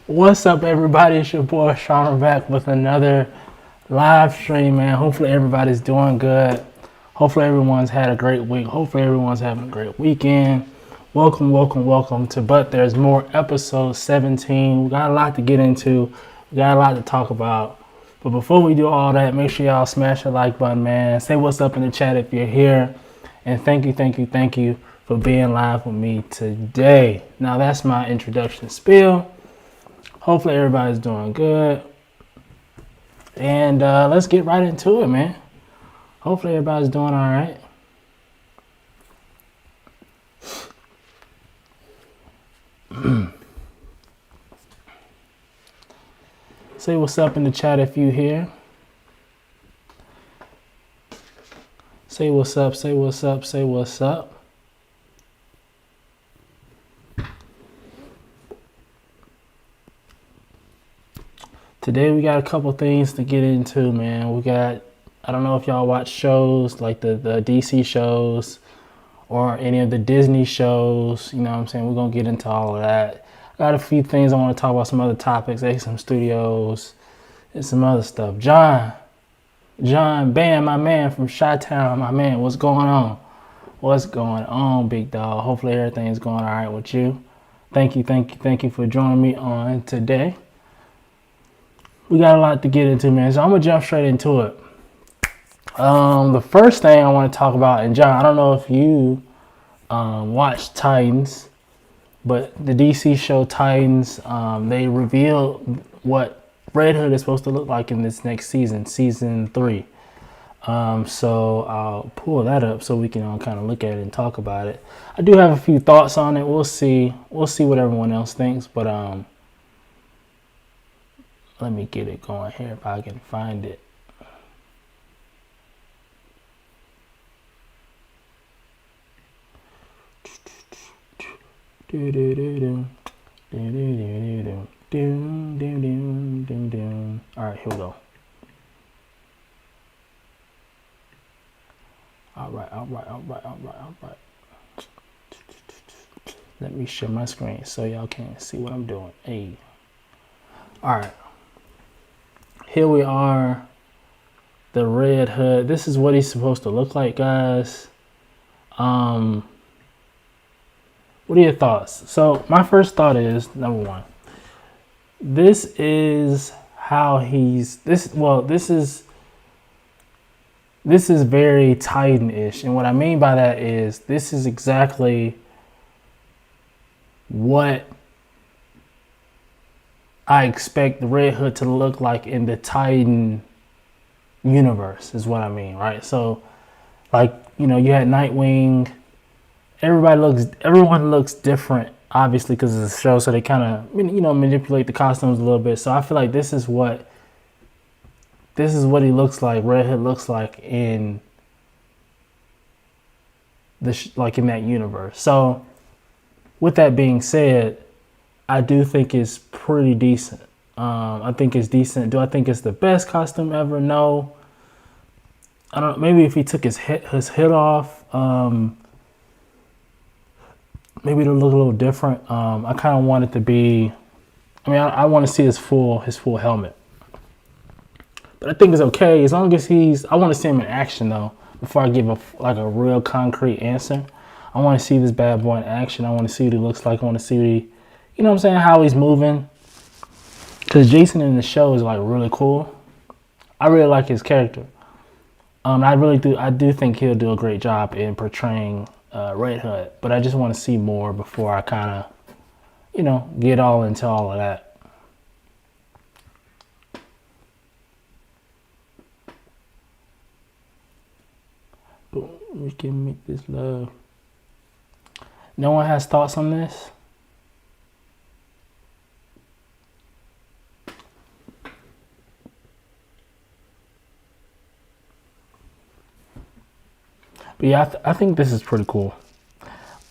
What's up, everybody? It's your boy Sean back with another live stream, man. Hopefully everybody's doing good. Hopefully everyone's had a great week. Hopefully everyone's having a great weekend. Welcome to But There's More, episode 17. We got a lot to get into. We got a lot to talk about. But before we do all that, make sure y'all smash the like button, man. Say what's up in the chat if you're here. And thank you for being live with me today. Now that's my introduction spiel. Hopefully everybody's doing good. And let's get right into it, man. Hopefully everybody's doing all right. Say what's up in the chat if you here. Say what's up, say what's up, say what's up. Today we got a couple things to get into, man. We got, I don't know if y'all watch shows like the DC shows or any of the Disney shows, you know what I'm saying? We're going to get into all of that. Got a few things I want to talk about, some other topics, some studios, and some other stuff. John Bam, my man from Chi-Town, my man, what's going on? What's going on, big dog? Hopefully everything's going all right with you. Thank you for joining me on today. We got a lot to get into, man, so I'm going to jump straight into it. The first thing I want to talk about, and John, I don't know if you watched Titans, but the DC show Titans, they revealed what Red Hood is supposed to look like in this next season, season 3. So I'll pull that up so we can kind of look at it and talk about it. I do have a few thoughts on it. We'll see what everyone else thinks, but let me get it going here if I can find it. All right, here we go. All right. Let me share my screen so y'all can see what I'm doing. Hey. All right. Here we are. The Red Hood. This is what he's supposed to look like, guys. What are your thoughts? So my first thought is, number one, this is how this is very Titan-ish. And what I mean by that is this is exactly what I expect the Red Hood to look like in the Titan universe is what I mean, right? So like, you know, you had Nightwing. Everyone looks different, obviously, because it's a show, so they kind of, you know, manipulate the costumes a little bit. So I feel like this is what he looks like. Red Hood looks like in like in that universe. So with that being said, I do think it's pretty decent. I think it's decent. Do I think it's the best costume ever? No. I don't. Maybe if he took his hood off. Maybe it'll look a little different. I kind of want it to be, I want to see his full helmet. But I think it's okay as long as I want to see him in action though. Before I give a real concrete answer, I want to see this bad boy in action. I want to see what he looks like. I want to see what you know what I'm saying, how he's moving. Because Jason in the show is like really cool. I really like his character. I do think he'll do a great job in portraying Red Hood, but I just want to see more before I kind of, you know, get all into all of that. But we can make this love. No one has thoughts on this? But yeah, I think this is pretty cool.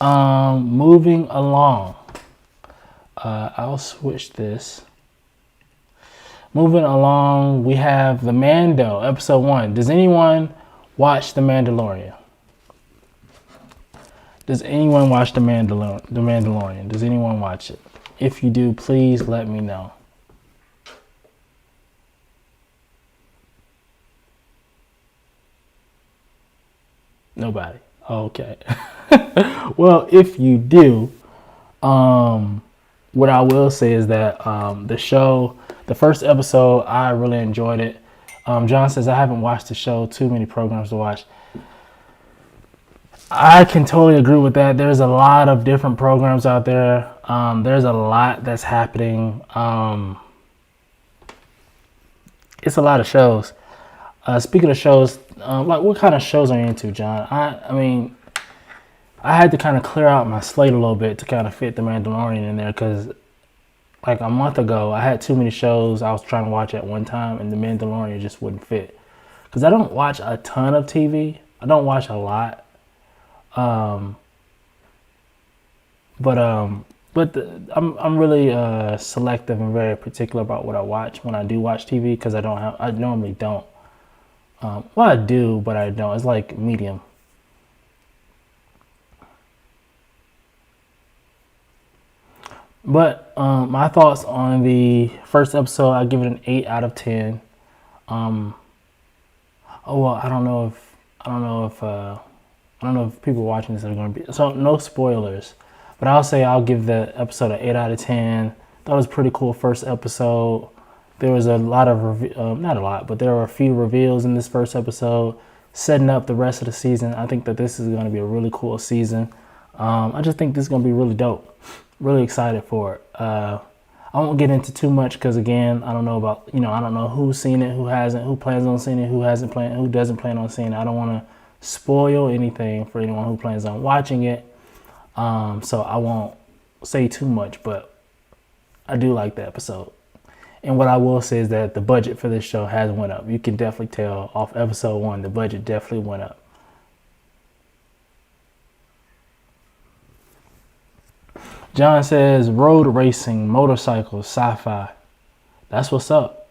Moving along. I'll switch this. Moving along, we have The Mando, episode 1. Does anyone watch The Mandalorian? Does anyone watch The Mandalorian? Does anyone watch it? If you do, please let me know. Nobody. Okay. Well, if you do, what I will say is that the show, the first episode, I really enjoyed it. John says, I haven't watched the show, too many programs to watch. I can totally agree with that. There's a lot of different programs out there. There's a lot that's happening. It's a lot of shows. Speaking of shows, like what kind of shows are you into, John? I mean, I had to kind of clear out my slate a little bit to kind of fit the Mandolorian in there because like a month ago, I had too many shows I was trying to watch at one time and the Mandalorian just wouldn't fit. Because I don't watch a ton of TV. I don't watch a lot. I'm really selective and very particular about what I watch when I do watch TV because I normally don't. Well, I do, but I don't. It's like medium. But my thoughts on the first episode, I give it an 8 out of 10. Oh well, I don't know if people watching this are going to be, so no spoilers. But I'll give the episode an 8 out of 10. That was a pretty cool first episode. There was a lot of not a lot, but there were a few reveals in this first episode, setting up the rest of the season. I think that this is going to be a really cool season. I just think this is going to be really dope. Really excited for it. I won't get into too much because again, I don't know about, I don't know who's seen it, who hasn't, who plans on seeing it, who doesn't plan on seeing it. I don't want to spoil anything for anyone who plans on watching it. So I won't say too much, but I do like the episode. And what I will say is that the budget for this show has went up. You can definitely tell off episode 1, the budget definitely went up. John says, road racing, motorcycles, sci-fi. That's what's up.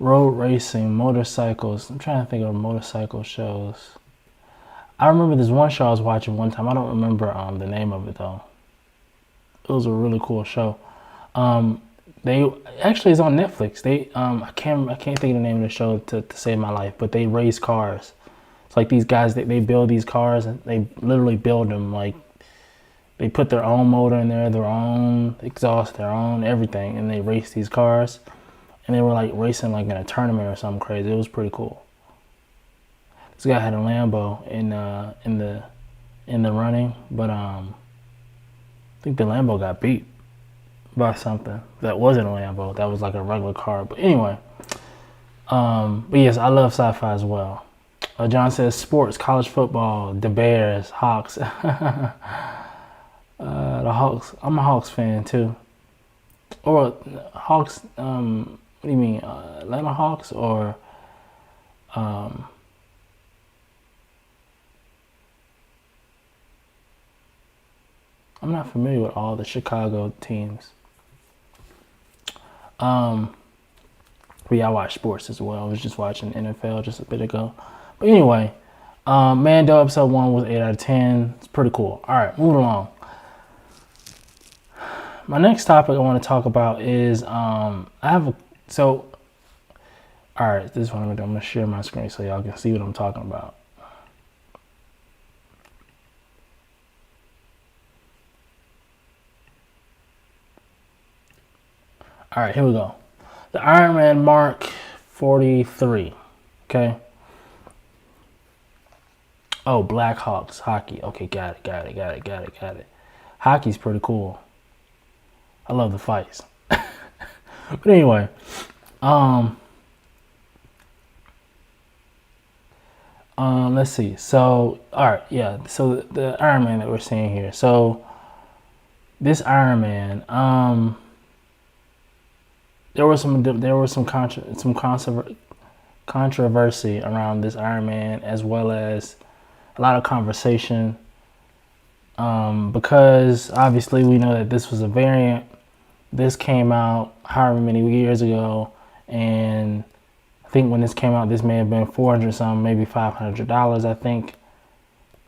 Road racing, motorcycles. I'm trying to think of motorcycle shows. I remember this one show I was watching one time. I don't remember the name of it though. It was a really cool show. They actually it's on Netflix. I can't think of the name of the show to save my life, but they race cars. It's like these guys they build these cars and they literally build them like they put their own motor in there, their own exhaust, their own everything, and they race these cars. And they were like racing like in a tournament or something crazy. It was pretty cool. This guy had a Lambo in the running, but I think the Lambo got beat by something that wasn't a Lambo. That was like a regular car. But anyway, but yes, I love sci-fi as well. John says sports, college football, the Bears, Hawks. The Hawks. I'm a Hawks fan too. Or Hawks. What do you mean, Atlanta Hawks or? I'm not familiar with all the Chicago teams. But yeah, I watch sports as well. I was just watching NFL just a bit ago. But anyway, Mando episode 1 was 8 out of 10. It's pretty cool. All right, moving along. My next topic I want to talk about is all right, this is what I'm going to share my screen so y'all can see what I'm talking about. All right, here we go. The Iron Man Mark 43. Okay. Oh, Blackhawks hockey. Okay, got it. Hockey's pretty cool. I love the fights. But anyway, let's see. So, all right, yeah. So the Iron Man that we're seeing here. So this Iron Man, there was some controversy around this Iron Man, as well as a lot of conversation, because obviously we know that this was a variant. This came out however many years ago, and I think when this came out, this may have been $400 something, maybe $500, I think.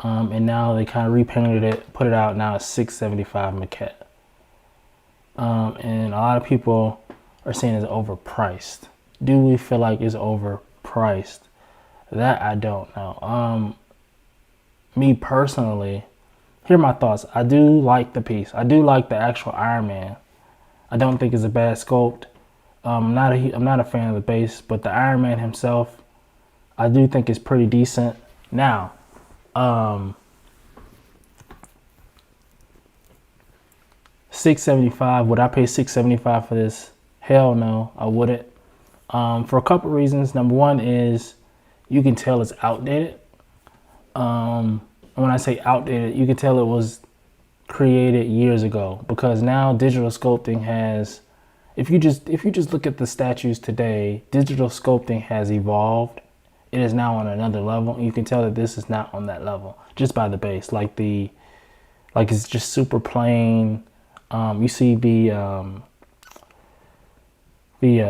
and now they kind of repainted it, put it out. Now it's $675 Maquette. And a lot of people are saying it's overpriced. Do we feel like it's overpriced? That I don't know. Me personally, here are my thoughts. I do like the piece. I do like the actual Iron Man. I don't think it's a bad sculpt. I'm not a fan of the base, but the Iron Man himself, I do think is pretty decent. Now, $675. Would I pay $675 for this? Hell no, I wouldn't. For a couple reasons. Number one is you can tell it's outdated. When I say outdated, you can tell it was created years ago, because now digital sculpting has, if you just look at the statues today, digital sculpting has evolved. It is now on another level. You can tell that this is not on that level just by the base. Like it's just super plain. You see the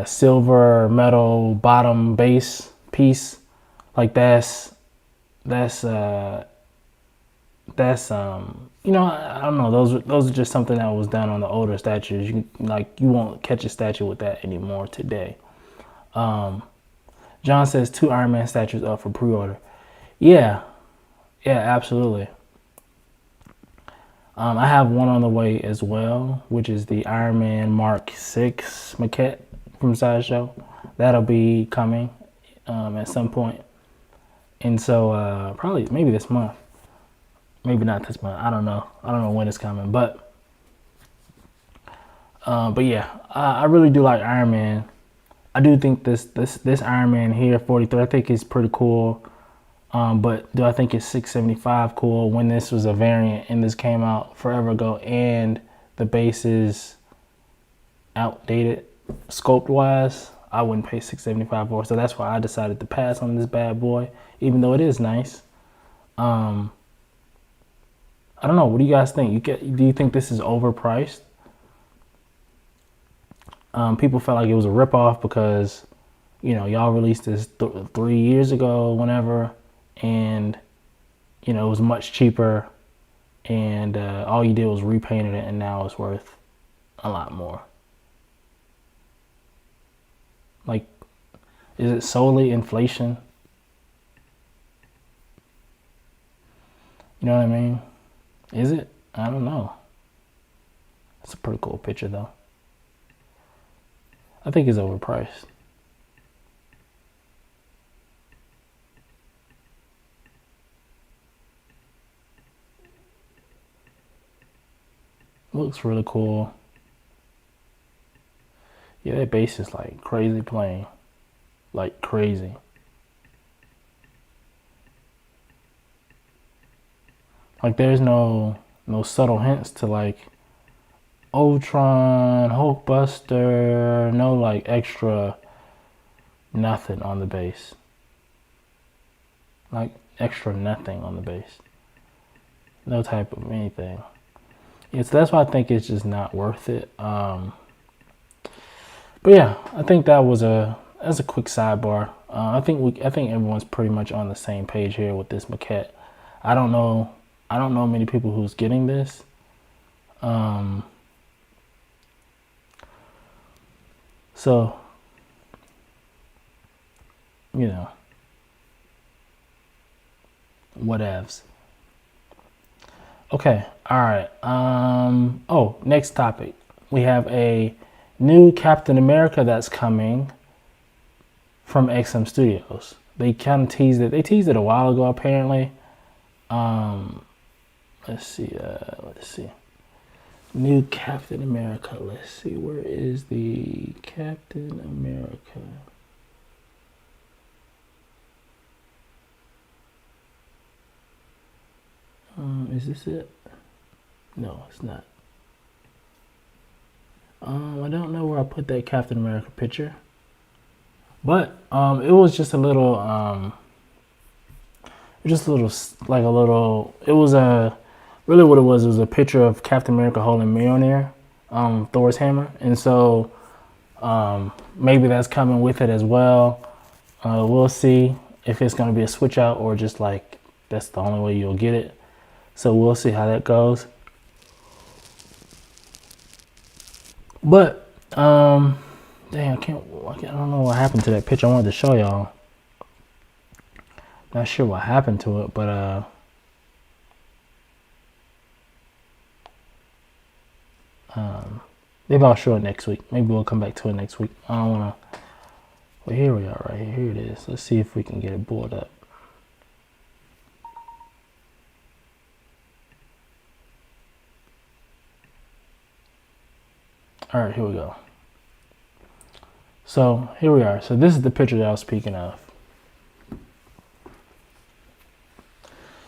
silver metal bottom base piece, like that's you know, I don't know, those are just something that was done on the older statues. You won't catch a statue with that anymore today. John says 2 Iron Man statues up for pre-order. Yeah, absolutely. I have one on the way as well, which is the Iron Man Mark VI Maquette from Sideshow. That'll be coming at some point. And so probably maybe this month. Maybe not this month. I don't know. I don't know when it's coming. But yeah, I really do like Iron Man. I do think this Iron Man here, 43, I think is pretty cool. But do I think it's $675 cool when this was a variant and this came out forever ago and the base is outdated sculpt wise? I wouldn't pay $675 for it. So that's why I decided to pass on this bad boy, even though it is nice. I don't know. What do you guys think? Do you think this is overpriced? People felt like it was a ripoff because, you know, y'all released this 3 years ago, whenever, and, you know, it was much cheaper, and all you did was repainted it, and now it's worth a lot more. Like, is it solely inflation? You know what I mean? Is it? I don't know. It's a pretty cool picture, though. I think it's overpriced. Looks really cool. Yeah, that base is like crazy plain. Like crazy. Like there's no subtle hints to like Ultron, Hulkbuster, no like extra nothing on the base. Like extra nothing on the base. No type of anything. Yeah, so that's why I think it's just not worth it. But yeah, I think that's a quick sidebar. I think everyone's pretty much on the same page here with this maquette. I don't know many people who's getting this. So, you know, whatevs. Okay, all right. Oh, next topic. We have a new Captain America that's coming from XM Studios. They kind of teased it. They teased it a while ago, apparently. Let's see. New Captain America. Let's see. Where is the Captain America? Is this it? No, it's not. I don't know where I put that Captain America picture, but it was just a little, it was really what it was a picture of Captain America holding Mjolnir, Thor's hammer, and so maybe that's coming with it as well. We'll see if it's going to be a switch out or just like that's the only way you'll get it. So we'll see how that goes. But dang, I don't know what happened to that picture I wanted to show y'all. Not sure what happened to it, but maybe I'll show it next week. Maybe we'll come back to it next week. I don't wanna. Well, here we are, right here. Here it is. Let's see if we can get it bored up. All right, here we go. So here we are. So this is the picture that I was speaking of.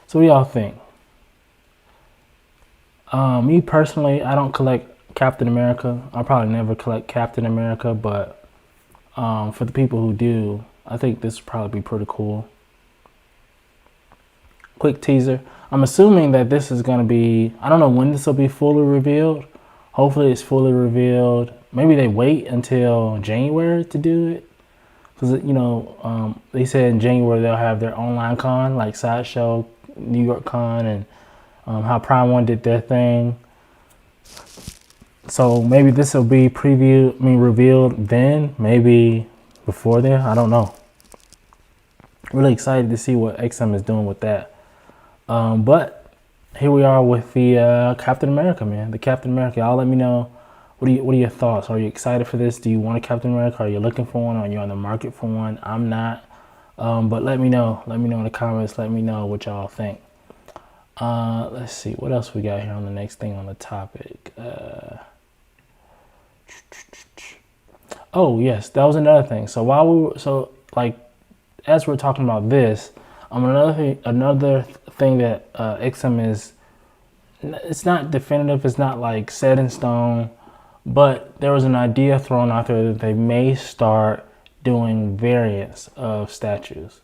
So what y'all think? Me personally, I don't collect Captain America. I'll probably never collect Captain America, but for the people who do, I think this would probably be pretty cool. Quick teaser. I'm assuming that this is going to be, I don't know when this will be fully revealed. Hopefully it's fully revealed. Maybe they wait until January to do it. Because, you know, they said in January they'll have their online con, like Sideshow, New York Con, and how Prime One did their thing. So maybe this will be revealed then, maybe before then. I don't know. Really excited to see what XM is doing with that. But here we are with the Captain America, man. The Captain America. Y'all let me know. What are your thoughts? Are you excited for this? Do you want a Captain America? Are you looking for one? Are you on the market for one? I'm not. But let me know. Let me know in the comments. Let me know what y'all think. Let's see. What else we got here on the next thing on the topic? Oh, yes. That was another thing. So while we were, as we're talking about this, another thing that XM is, it's not definitive, it's not like set in stone, but there was an idea thrown out there that they may start doing variants of statues.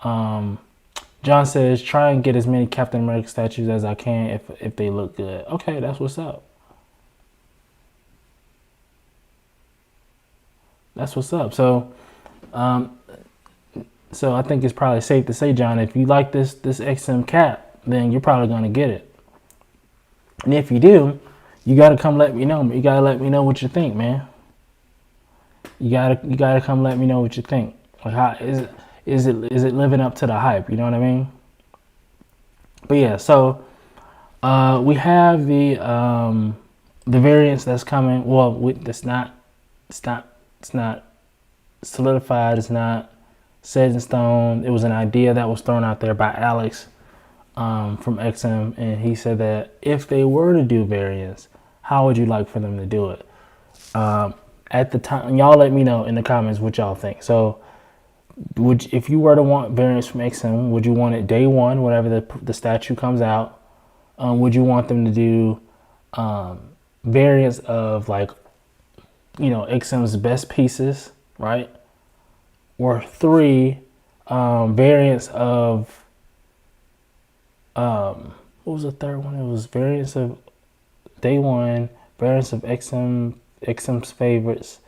John says, try and get as many Captain America statues as I can if they look good. Okay, that's what's up. That's what's up. So so I think it's probably safe to say, John, if you like this XM Cap, then you're probably going to get it. And if you do, you got to come let me know. You got to let me know what you think, man. You got to come let me know what you think. Like, how is it living up to the hype? You know what I mean? But yeah, so we have the variants that's coming. Well, it's not solidified. It's not set in stone. It was an idea that was thrown out there by Alex from XM, and he said that if they were to do variants, how would you like for them to do it? At the time, y'all let me know in the comments what y'all think. So if you were to want variants from XM, would you want it day one, whenever the statue comes out? Would you want them to do variants of, like, you know, XM's best pieces, right? Or 3 variants of what was the third one? It was variants of day one, variants of XM's favorites,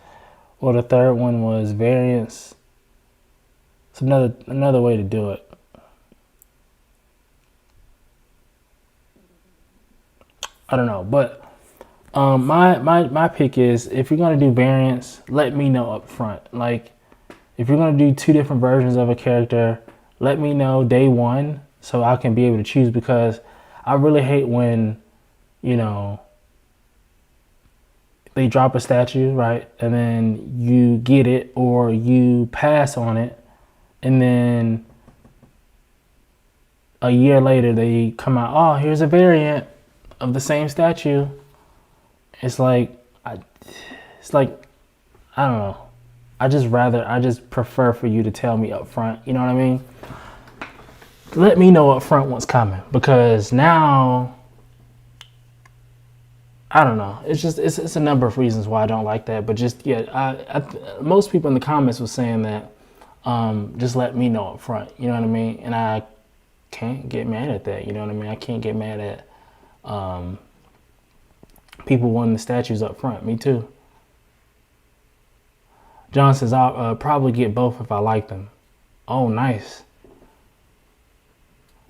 or the third one was variants. It's another way to do it. I don't know, but my pick is, if you're gonna do variants, let me know up front. Like, if you're gonna do 2 different versions of a character, let me know day one so I can be able to choose, because I really hate when, you know, they drop a statue, right, and then you get it or you pass on it, and then a year later they come out, oh, here's a variant of the same statue. It's like, I don't know. I just prefer for you to tell me up front. You know what I mean? Let me know up front what's coming, because now, I don't know. It's just, it's a number of reasons why I don't like that. But just, yeah, most people in the comments were saying that just let me know up front. You know what I mean? And I can't get mad at that. You know what I mean? I can't get mad at people wanting the statues up front. Me too. John says, I'll probably get both if I like them. Oh, nice.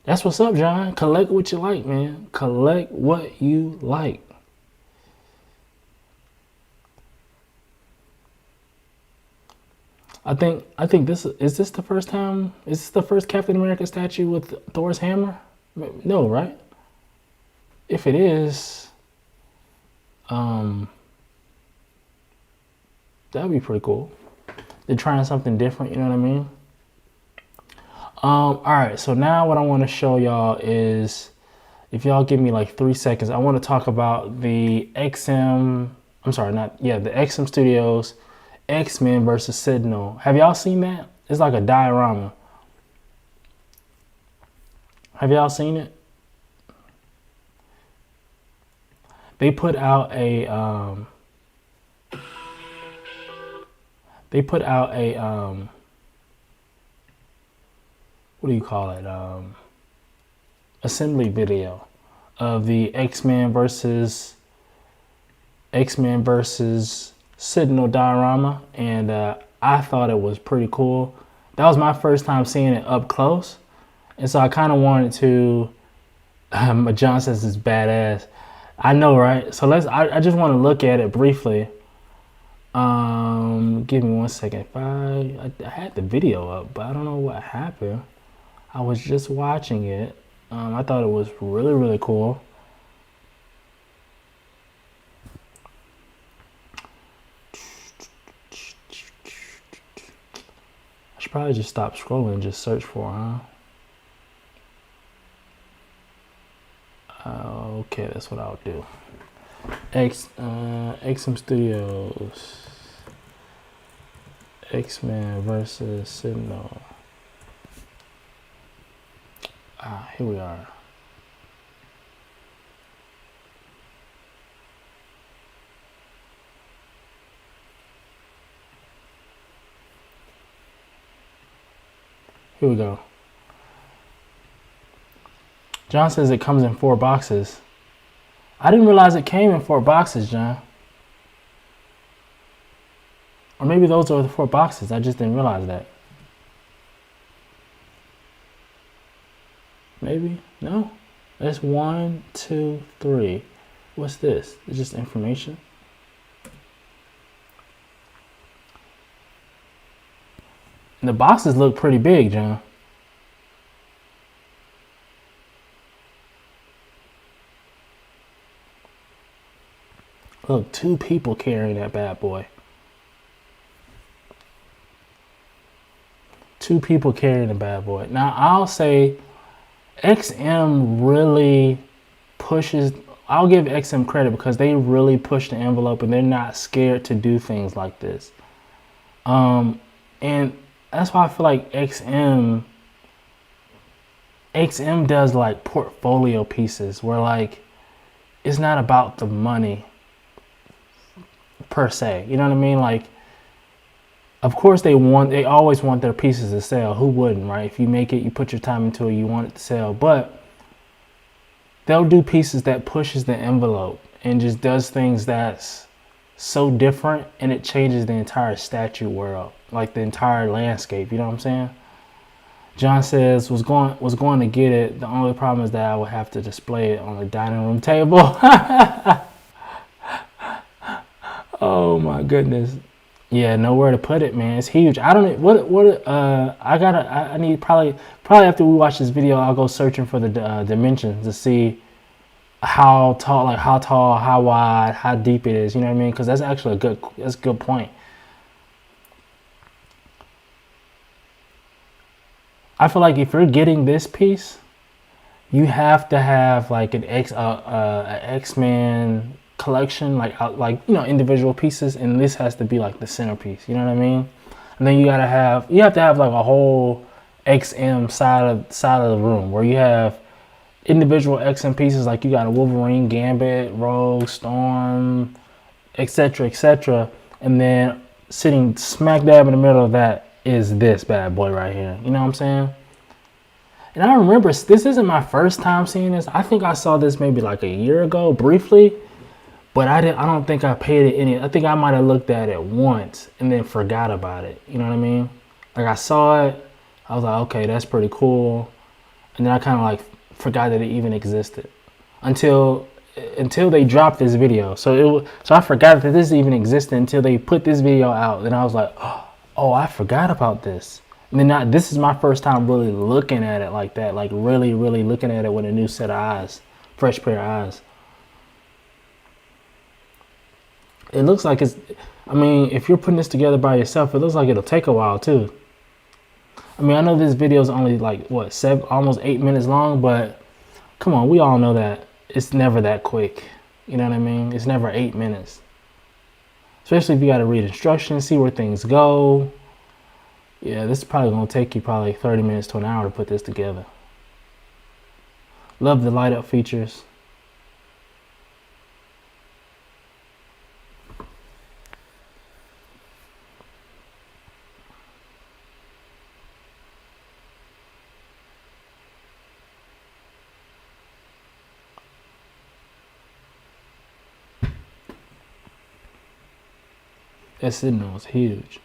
That's what's up, John. Collect what you like, man. Collect what you like. I think this is this the first time? Is this the first Captain America statue with Thor's hammer? No, right? If it is, that'd be pretty cool. They're trying something different, you know what I mean? All right, so now what I want to show y'all is, if y'all give me like 3 seconds, I want to talk about the XM. I'm sorry, the XM Studios X-Men versus Sentinel. Have y'all seen that? It's like a diorama. Have y'all seen it? They put out a what do you call it? Assembly video of the X-Men versus Sentinel diorama, and I thought it was pretty cool. That was my first time seeing it up close, and so I kind of wanted to. John says it's badass. I know, right? So I just want to look at it briefly. Give me 1 second. I had the video up, but I don't know what happened. I was just watching it. I thought it was really, really cool. I should probably just stop scrolling and just search for it, huh? Okay, that's what I'll do. XM Studios X-Men versus Sentinel. Here we are. Here we go. John says it comes in 4 boxes. I didn't realize it came in 4 boxes, John. Or maybe those are the 4 boxes. I just didn't realize that. Maybe? No? That's 1, 2, 3. What's this? It's just information. And the boxes look pretty big, John. Look, 2 people carrying that bad boy. 2 people carrying the bad boy. Now, I'll say XM really pushes. I'll give XM credit because they really push the envelope and they're not scared to do things like this. And that's why I feel like XM does like portfolio pieces where like it's not about the money per se. You know what I mean? Like, of course they always want their pieces to sell. Who wouldn't, right? If you make it, you put your time into it, you want it to sell. But they'll do pieces that pushes the envelope and just does things that's so different, and it changes the entire statue world, like the entire landscape. You know what I'm saying? John says was going to get it. The only problem is that I would have to display it on the dining room table. Oh my goodness. Yeah, nowhere to put it, man. It's huge. I don't I need probably after we watch this video, I'll go searching for the dimensions to see how tall, how wide, how deep it is. You know what I mean? Because that's actually a good point. I feel like if you're getting this piece, you have to have like an X-Men collection, like you know, individual pieces, and this has to be like the centerpiece. You know what I mean? And then you have to have like a whole XM side of the room where you have individual XM pieces, like you got a Wolverine, Gambit, Rogue, Storm, etc., and then sitting smack dab in the middle of that is this bad boy right here. You know what I'm saying? And I remember, this isn't my first time seeing this. I think I saw this maybe like a year ago briefly, but I don't think I paid it any. I think I might have looked at it once and then forgot about it. You know what I mean? Like, I saw it, I was like, okay, that's pretty cool. and then I kind of like forgot that it even existed until they dropped this video. So I forgot that this even existed until they put this video out. And I was like, oh, I forgot about this. And then this is my first time really looking at it like that, like really, really looking at it with a new set of eyes, fresh pair of eyes. It looks like it's, I mean, if you're putting this together by yourself, it looks like it'll take a while too. I mean, I know this video is only like, what, almost 8 minutes long, but come on, we all know that it's never that quick. You know what I mean? It's never 8 minutes. Especially if you got to read instructions, see where things go. Yeah, this is probably going to take you probably 30 minutes to an hour to put this together. Love the light up features. That signal is huge.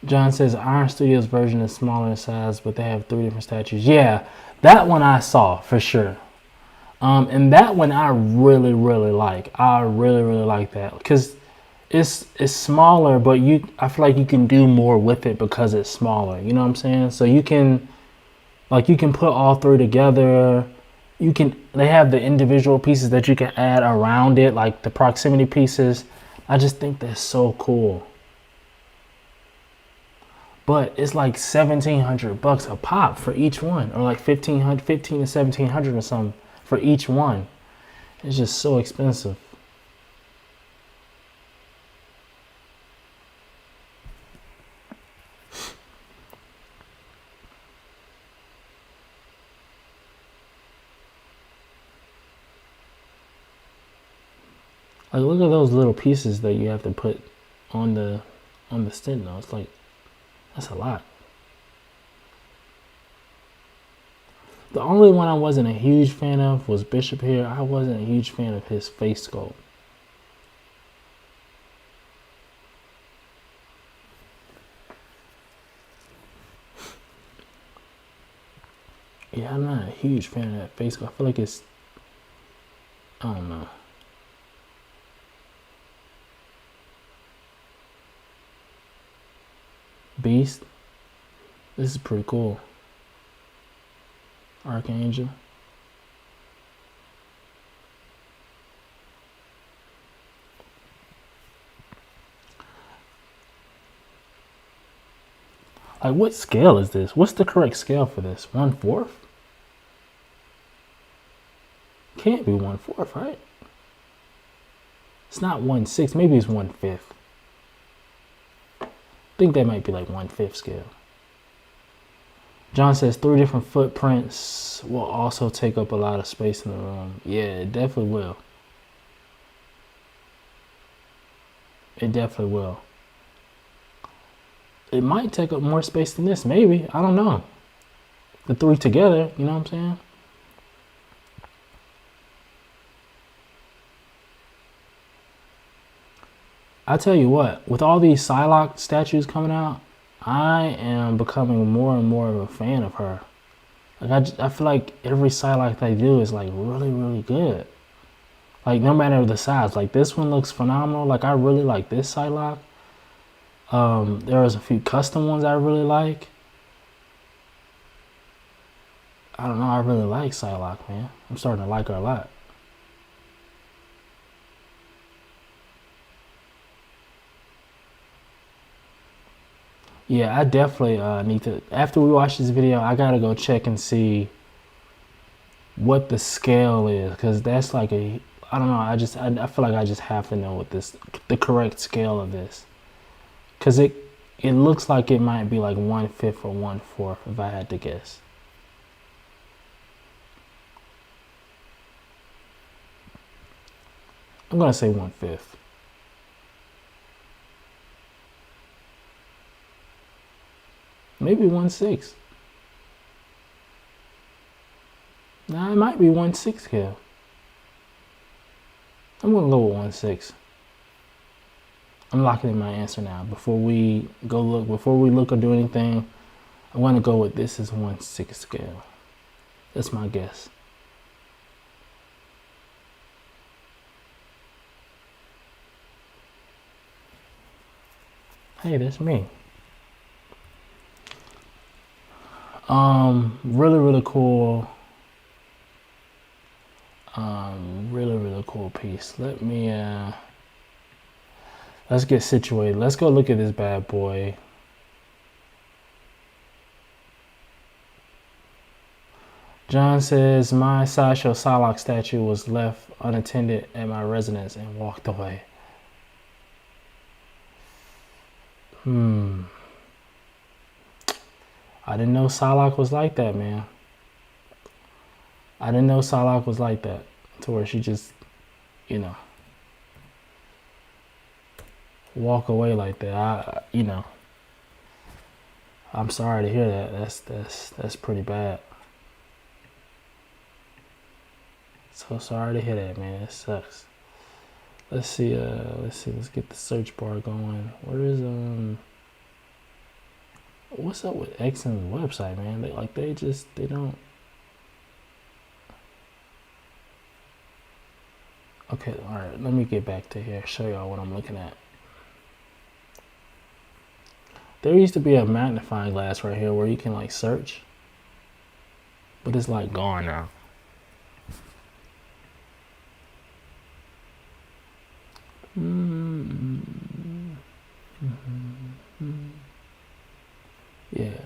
John says Iron Studios version is smaller in size, but they have 3 different statues. Yeah, that one I saw for sure. And that one I really, really like. I really, really like that because it's smaller, but I feel like you can do more with it because it's smaller. You know what I'm saying? So you can put all 3 together. They have the individual pieces that you can add around it, like the proximity pieces. I just think that's so cool. But it's like $1,700 a pop for each one, or like $1,500 to $1,700 or something for each one. It's just so expensive. Like, look at those little pieces that you have to put on the stent though. It's like, that's a lot. The only one I wasn't a huge fan of was Bishop here. I wasn't a huge fan of his face sculpt. Yeah, I'm not a huge fan of that face sculpt. I feel like it's, I don't know. Beast. This is pretty cool. Archangel. Like, what scale is this? What's the correct scale for this? 1/4? Can't be 1/4, right? It's not 1/6. Maybe it's 1/5. I think that might be like 1/5 scale. John says 3 different footprints will also take up a lot of space in the room. Yeah, it definitely will. It definitely will. It might take up more space than this, maybe. I don't know. The 3 together, you know what I'm saying? I tell you what, with all these Psylocke statues coming out, I am becoming more and more of a fan of her. Like, I feel like every Psylocke they do is like really, really good. Like, no matter the size. Like, this one looks phenomenal. Like, I really like this Psylocke. There was a few custom ones I really like. I don't know, I really like Psylocke, man. I'm starting to like her a lot. Yeah, I definitely need to, after we watch this video, I gotta go check and see what the scale is, because that's like I don't know, I feel like I just have to know what the correct scale of this, because it looks like it might be like 1/5 or 1/4 if I had to guess. I'm gonna say 1/5. Maybe 1/6. Nah, it might be 1/6 scale. I'm gonna go with 1/6. I'm locking in my answer now. Before we look or do anything, I want to go with this is 1/6 scale. That's my guess. Hey, that's me. Really, really cool. Really, really cool piece. Let me, let's get situated. Let's go look at this bad boy. John says, my Sideshow Psylocke statue was left unattended at my residence and walked away. I didn't know Psylocke was like that, man. I didn't know Psylocke was like that. To where she just, you know, walk away like that. I'm sorry to hear that. That's pretty bad. So sorry to hear that, man. It sucks. Let's see. Let's get the search bar going. Where is what's up with XLIII's website, man? They don't. Okay, all right. Let me get back to here. Show y'all what I'm looking at. There used to be a magnifying glass right here where you can like search, but it's like gone now. Yeah.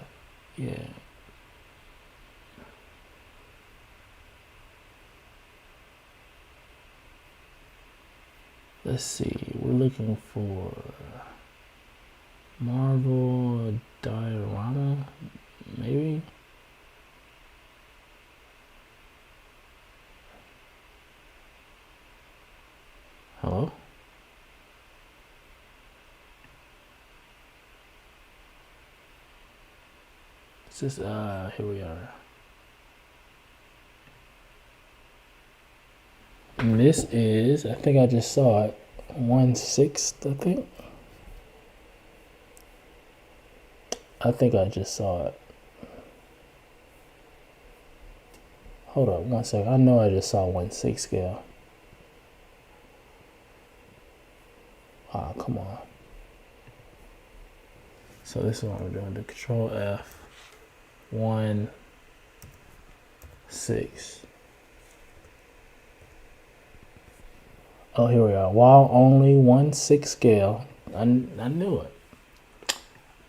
Let's see. We're looking for Marvel diorama, maybe. Hello? This is here we are. And this is, I think I just saw it, 1/6, I think. I just saw it. Hold up, 1 second. I know I just saw 1/6 scale. Ah, come on. So this is what we're doing. Do Control F, 1/6. Oh, here we are. While only 1/6 scale, I knew it.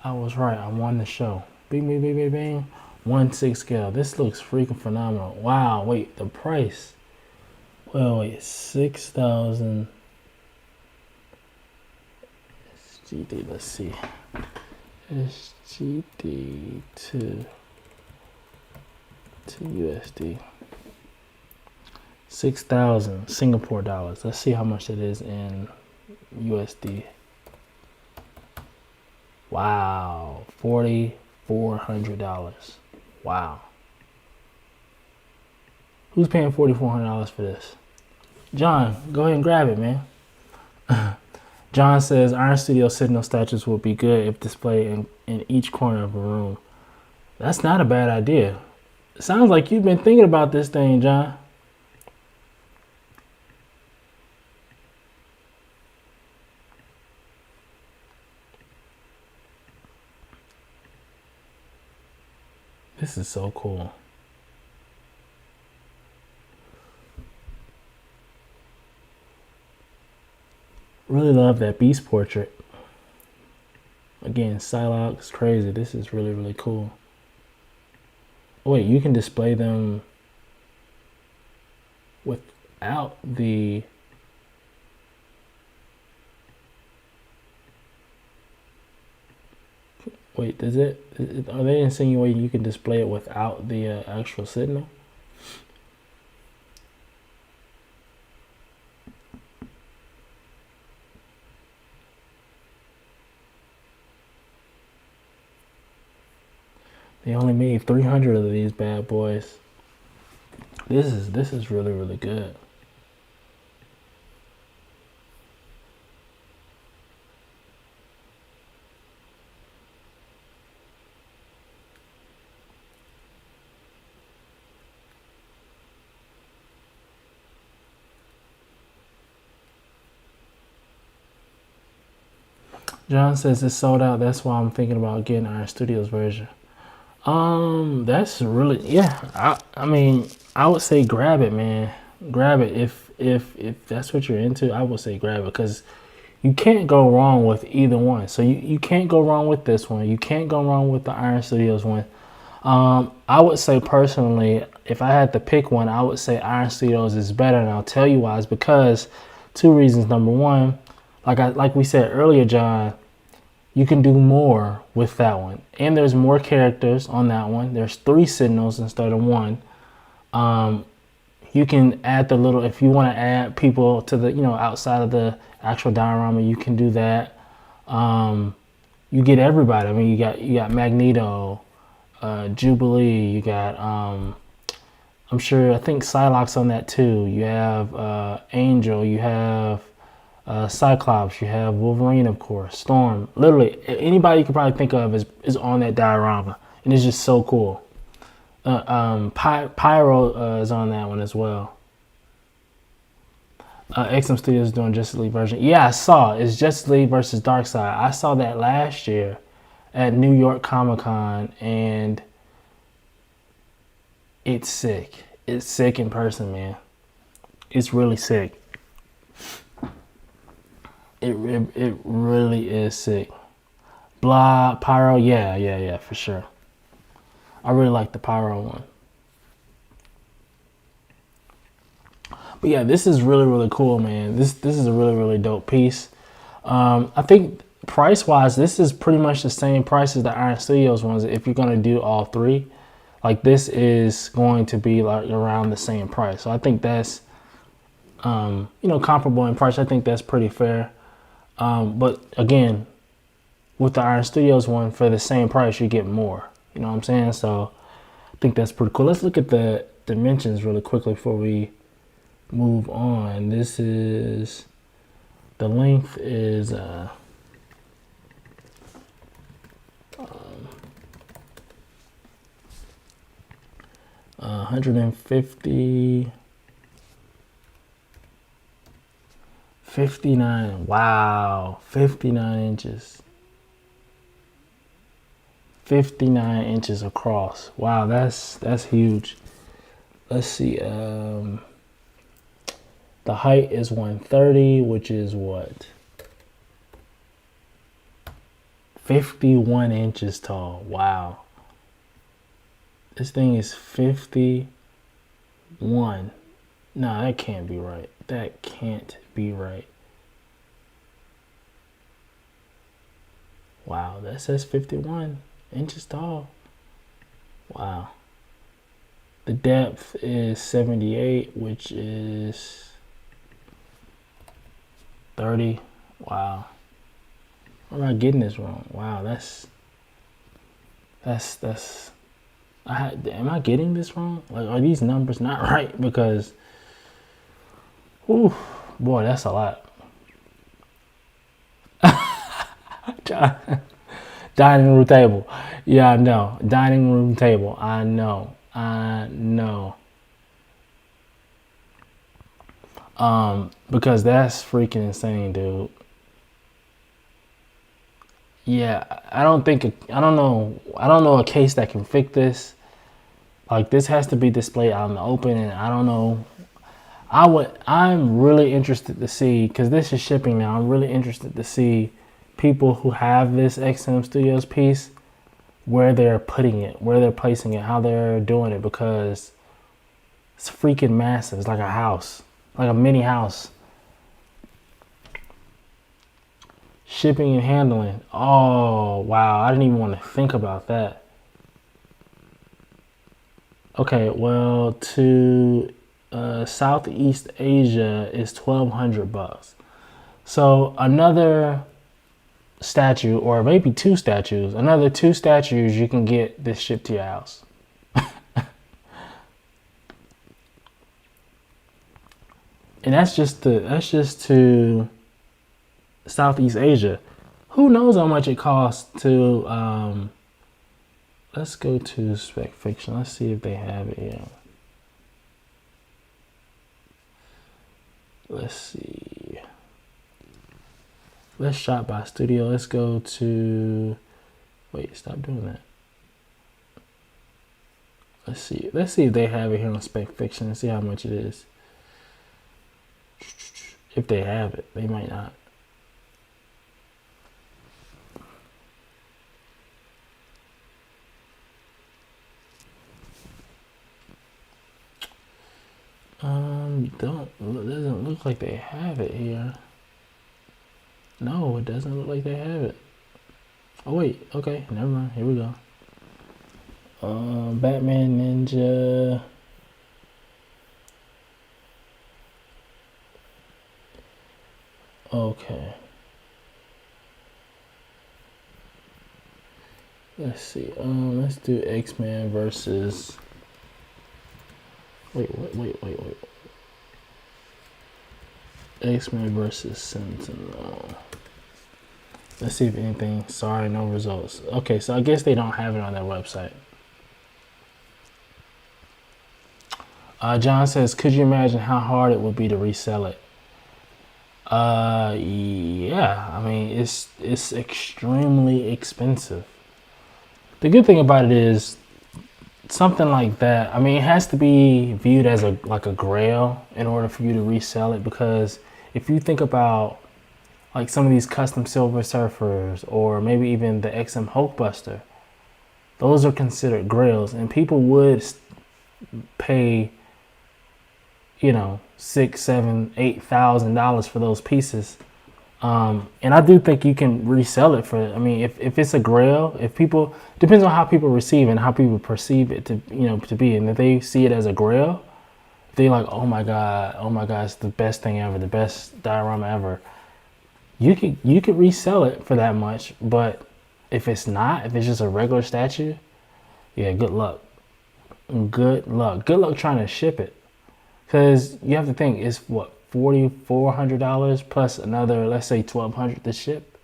I was right. I won the show. Bing, bing, bing, bing, bing. 1/6 scale. This looks freaking phenomenal. Wow. Wait, the price. Well, wait, 6,000. SGD. Let's see. SGD to USD. 6,000 Singapore dollars. Let's see how much it is in USD. Wow, $4,400. Wow. Who's paying $4,400 for this? John, go ahead and grab it, man. John says Iron Studio Signal statues will be good if displayed in each corner of a room. That's not a bad idea. It sounds like you've been thinking about this thing, John. This is so cool. Really love that beast portrait. Again, Psylocke's crazy. This is really, really cool. Oh, wait, you can display them without the... Wait, does it? Are they insinuating you can display it without the actual signal? They only made 300 of these bad boys. This is really, really good. John says it's sold out. That's why I'm thinking about getting Iron Studios version. That's really, yeah. I mean, I would say grab it, man. Grab it if that's what you're into. I would say grab it because you can't go wrong with either one. So you can't go wrong with this one. You can't go wrong with the Iron Studios one. I would say personally, if I had to pick one, I would say Iron Studios is better, and I'll tell you why. It's because two reasons. Number one, like we said earlier, John, you can do more with that one, and there's more characters on that one. There's 3 signals instead of 1. You can add the little, if you want to add people to the, outside of the actual diorama, you can do that. You get everybody. I mean, you got Magneto, Jubilee. You got I think Psylocke's on that too. You have Angel. You have Cyclops. You have Wolverine, of course. Storm. Literally anybody you could probably think of is on that diorama, and it's just so cool. Pyro is on that one as well. XM Studios is doing Justice League version. Yeah, I saw. It's Justice League versus Darkseid. I saw that last year at New York Comic Con, and it's sick. It's sick in person, man. It's really sick. It really is sick. Blah, Pyro, yeah, for sure. I really like the Pyro one. But yeah, this is really, really cool, man. This is a really, really dope piece. I think price-wise, this is pretty much the same price as the Iron Studios ones if you're going to do all 3. Like, this is going to be like around the same price. So I think that's, comparable in price. I think that's pretty fair. But again, with the Iron Studios one, for the same price, you get more. You know what I'm saying? So I think that's pretty cool. Let's look at the dimensions really quickly before we move on. This is, the length is 150, 59. Wow, 59 inches. 59 inches across. Wow, that's huge. Let's see. The height is 130, which is what? 51 inches tall. Wow. This thing is 51. No, that can't be right. That can't be right. Wow, that says 51 inches tall. Wow. The depth is 78, which is 30. Wow. I'm not getting this wrong. Wow, am I getting this wrong? Like, are these numbers not right? Because, whew, boy, that's a lot. Dining room table. Yeah, I know. Dining room table. I know. Because that's freaking insane, dude. Yeah, I don't know a case that can fix this. Like, this has to be displayed out in the open, and I don't know. I'm really interested to see, because this is shipping now. I'm really interested to see people who have this XM Studios piece, where they're putting it, where they're placing it, how they're doing it, because it's freaking massive. It's like a house, like a mini house. Shipping and handling. Oh, wow. I didn't even want to think about that. Okay, well, to Southeast Asia is $1,200. So another statue, or maybe 2 statues, another 2 statues, you can get this shipped to your house. and that's just to Southeast Asia. Who knows how much it costs to let's go to Spec Fiction. Let's see if they have it here. Let's see. Let's shop by studio. Let's go to, wait, stop doing that. Let's see if they have it here on Spec Fiction and see how much it is. If they have it, they might not. Doesn't look like they have it here. No, it doesn't look like they have it. Oh wait, okay, never mind. Here we go. Batman Ninja. Okay. Let's see. Let's do X-Men versus. Wait. X-Men versus Sentinel. Let's see if anything. Sorry, no results. Okay, so I guess they don't have it on their website. John says, could you imagine how hard it would be to resell it? Yeah. I mean, it's extremely expensive. The good thing about it is something like that. I mean, it has to be viewed as like a grail in order for you to resell it, because if you think about like some of these custom Silver Surfers or maybe even the XM Hulkbuster, those are considered grails, and people would pay, you know, $6,000, $7,000, $8,000 for those pieces. And I do think you can resell it for, I mean, if it's a grail, if people, depends on how people receive and how people perceive it to, you know, to be, and if they see it as a grail, they're like, oh my God, it's the best thing ever, the best diorama ever. You could resell it for that much, but if it's not, if it's just a regular statue, yeah, good luck. Good luck trying to ship it, because you have to think, it's what, $4,400 plus another, let's say $1,200 to ship.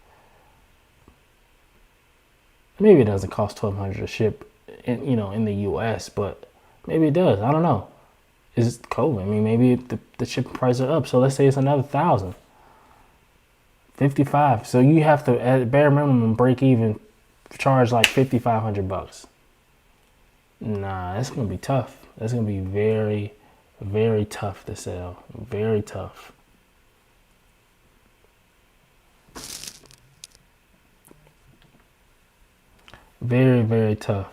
Maybe it doesn't cost $1,200 to ship, in the U.S., but maybe it does. I don't know. It's COVID. I mean, maybe the shipping prices are up. So let's say it's another $1,000, $5,500. So you have to, at bare minimum, break even, charge like $5,500. Nah, that's gonna be tough. That's gonna be very, very tough to sell. Very tough. Very, very tough.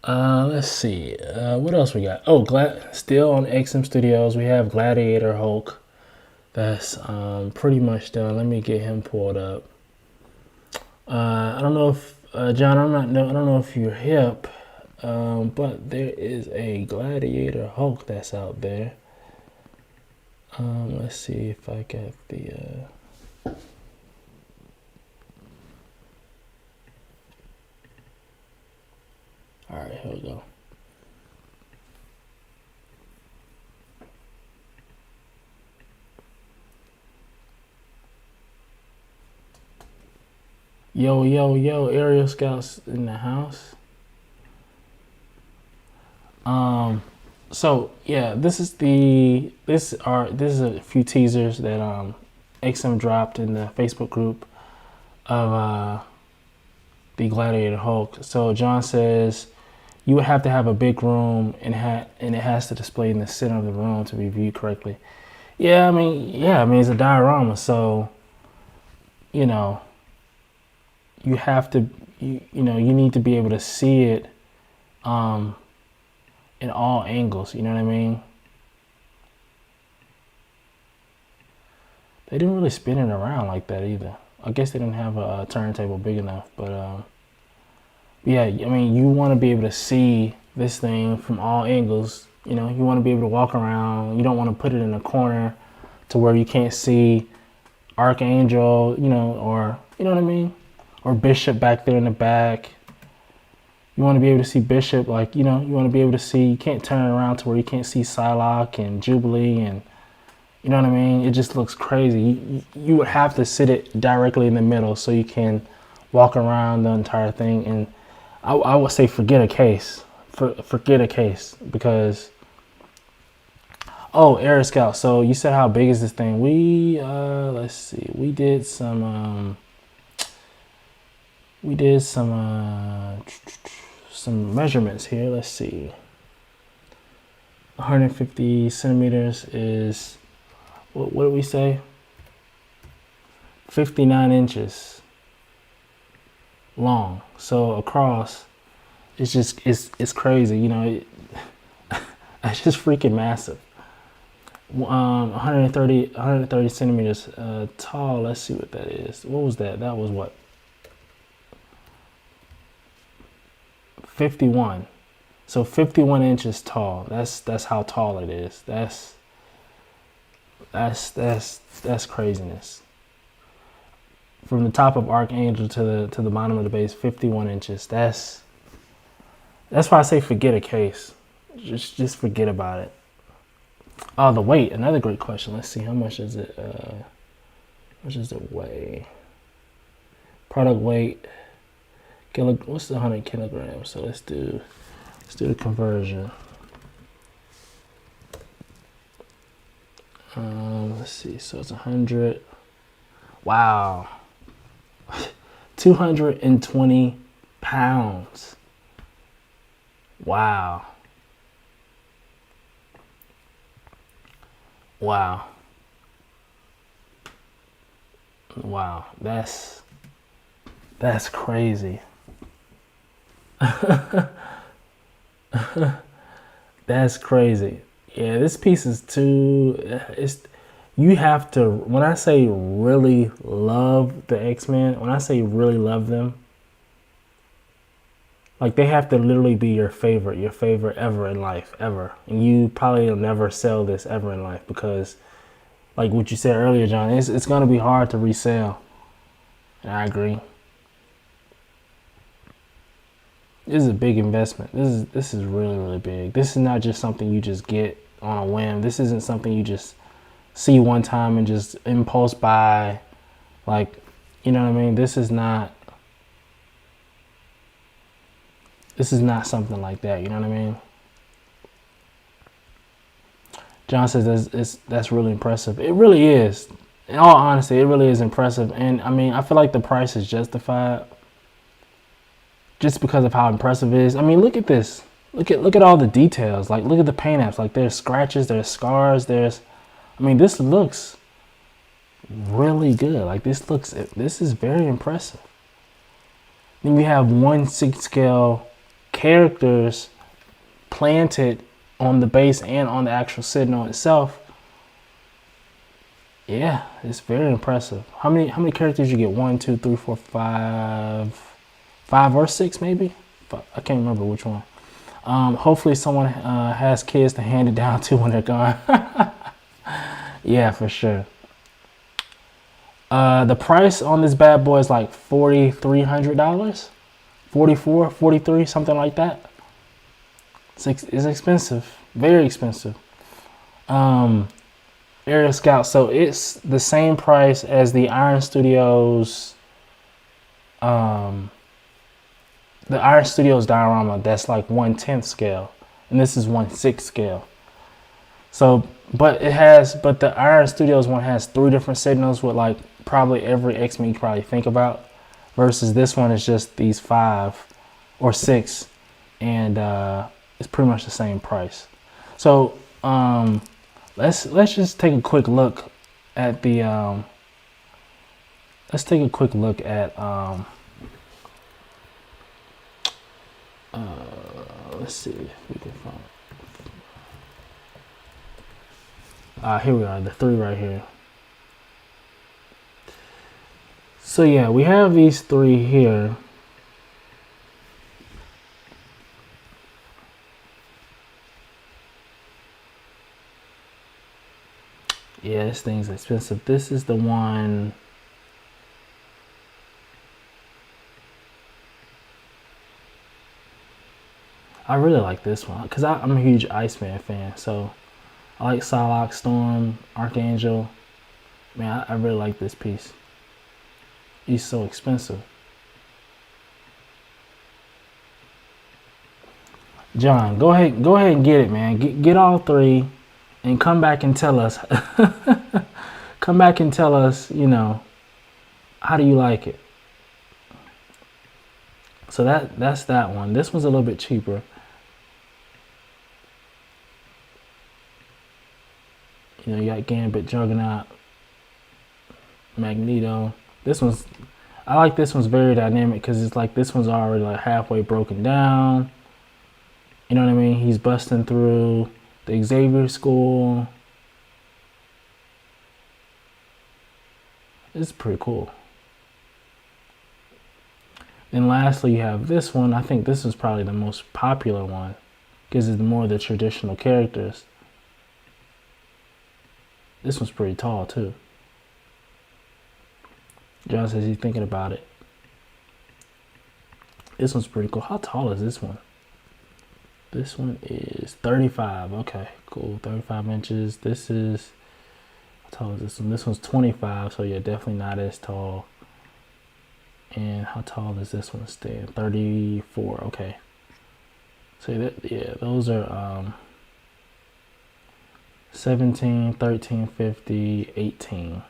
Let's see. What else we got? Oh, still on XM Studios, we have Gladiator Hulk. That's pretty much done. Let me get him pulled up. I don't know if John, I don't know if you're hip, but there is a Gladiator Hulk that's out there. Let's see if I got the. All right, here we go. Yo, Aerial Scouts in the house. So yeah, this is a few teasers that XM dropped in the Facebook group of the Gladiator Hulk. So John says you would have to have a big room and it has to display in the center of the room to be viewed correctly. Yeah, I mean it's a diorama, so you have to, you need to be able to see it in all angles, you know what I mean? They didn't really spin it around like that either. I guess they didn't have a turntable big enough, but yeah, I mean, you want to be able to see this thing from all angles. You know, you want to be able to walk around. You don't want to put it in a corner to where you can't see Archangel, you know, or, you know what I mean? Or Bishop back there in the back. You want to be able to see Bishop, like, you know, you want to be able to see, you can't turn it around to where you can't see Psylocke and Jubilee, and, you know what I mean? It just looks crazy. You would have to sit it directly in the middle so you can walk around the entire thing. And I would say forget a case. Forget a case, because... Oh, Air Scout. So you said how big is this thing? We let's see. We did some measurements here. Let's see. 150 centimeters is, what did we say? 59 inches long. So across, it's just it's crazy. You know, it's just freaking massive. 130 centimeters tall. Let's see what that is. What was that? That was what? 51. So 51 inches tall. That's how tall it is. That's craziness. From the top of Archangel to the bottom of the base, 51 inches. That's why I say forget a case. Just forget about it. Oh, the weight. Another great question. Let's see, how much is it? How much does it weigh? Product weight. What's the 100 kilograms? So let's do the conversion. Let's see. So it's 100. Wow. 220 pounds. Wow. Wow. Wow. That's crazy. That's crazy. Yeah, this piece is you have to, when I say really love the X-Men, when I say really love them, like, they have to literally be your favorite ever in life, ever. And you probably will never sell this ever in life, because, like what you said earlier, John, it's going to be hard to resell. And I agree. This is a big investment. This is really, really big. This is not just something you just get on a whim. This isn't something you just see one time and just impulse buy. Like, you know what I mean? This is not something like that. You know what I mean? John says that's really impressive. It really is. In all honesty, it really is impressive. And I mean, I feel like the price is justified just because of how impressive it is. I mean, look at this. Look at all the details. Like, look at the paint apps. Like, there's scratches, there's scars, I mean, this looks really good. Like, this is very impressive. Then you have 1/6 scale characters planted on the base and on the actual Sentinel itself. Yeah, it's very impressive. How many characters you get? 1, 2, 3, 4, 5 or 6 maybe? I can't remember which one. Hopefully someone has kids to hand it down to when they're gone. Yeah, for sure. The price on this bad boy is like $4,300, 44, 43, something like that. It's expensive, very expensive. Area Scout, so it's the same price as the Iron Studios, diorama. That's like 1/10 scale, and this is 1/6 scale. So, but the Iron Studios one has 3 different signals with like probably every X-Men you probably think about, versus this one is just these 5 or 6, and it's pretty much the same price. So let's just take a quick look at the let's take a quick look at let's see if we can find here we are, the 3 right here. So yeah, we have these 3 here. Yeah, this thing's expensive. This is the one. I really like this one because I'm a huge Iceman fan. So I like Psylocke, Storm, Archangel. Man, I really like this piece. He's so expensive. John, go ahead and get it, man. Get all three, and come back and tell us. Come back and tell us, you know, how do you like it? So that's that one. This one's a little bit cheaper. You know, you got Gambit, Juggernaut, Magneto. This one's, I like this one's very dynamic because it's like this one's already like halfway broken down. You know what I mean? He's busting through the Xavier School. It's pretty cool. And lastly, you have this one. I think this is probably the most popular one because it's more of the traditional characters. This one's pretty tall too. John says he's thinking about it. This one's pretty cool. How tall is this one? This one is 35. Okay, cool. 35 inches. This is, how tall is this one? This one's 25, so yeah, definitely not as tall. And how tall is this one stand? 34. Okay. So that, yeah, those are 17, 13, 50, 18.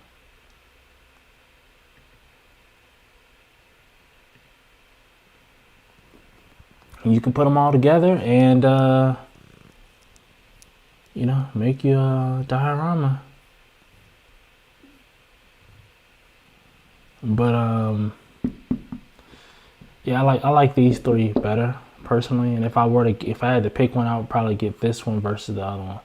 And you can put them all together and you know, make you a diorama. But yeah, I like these three better personally. And if I had to pick one, I would probably get this one versus the other one.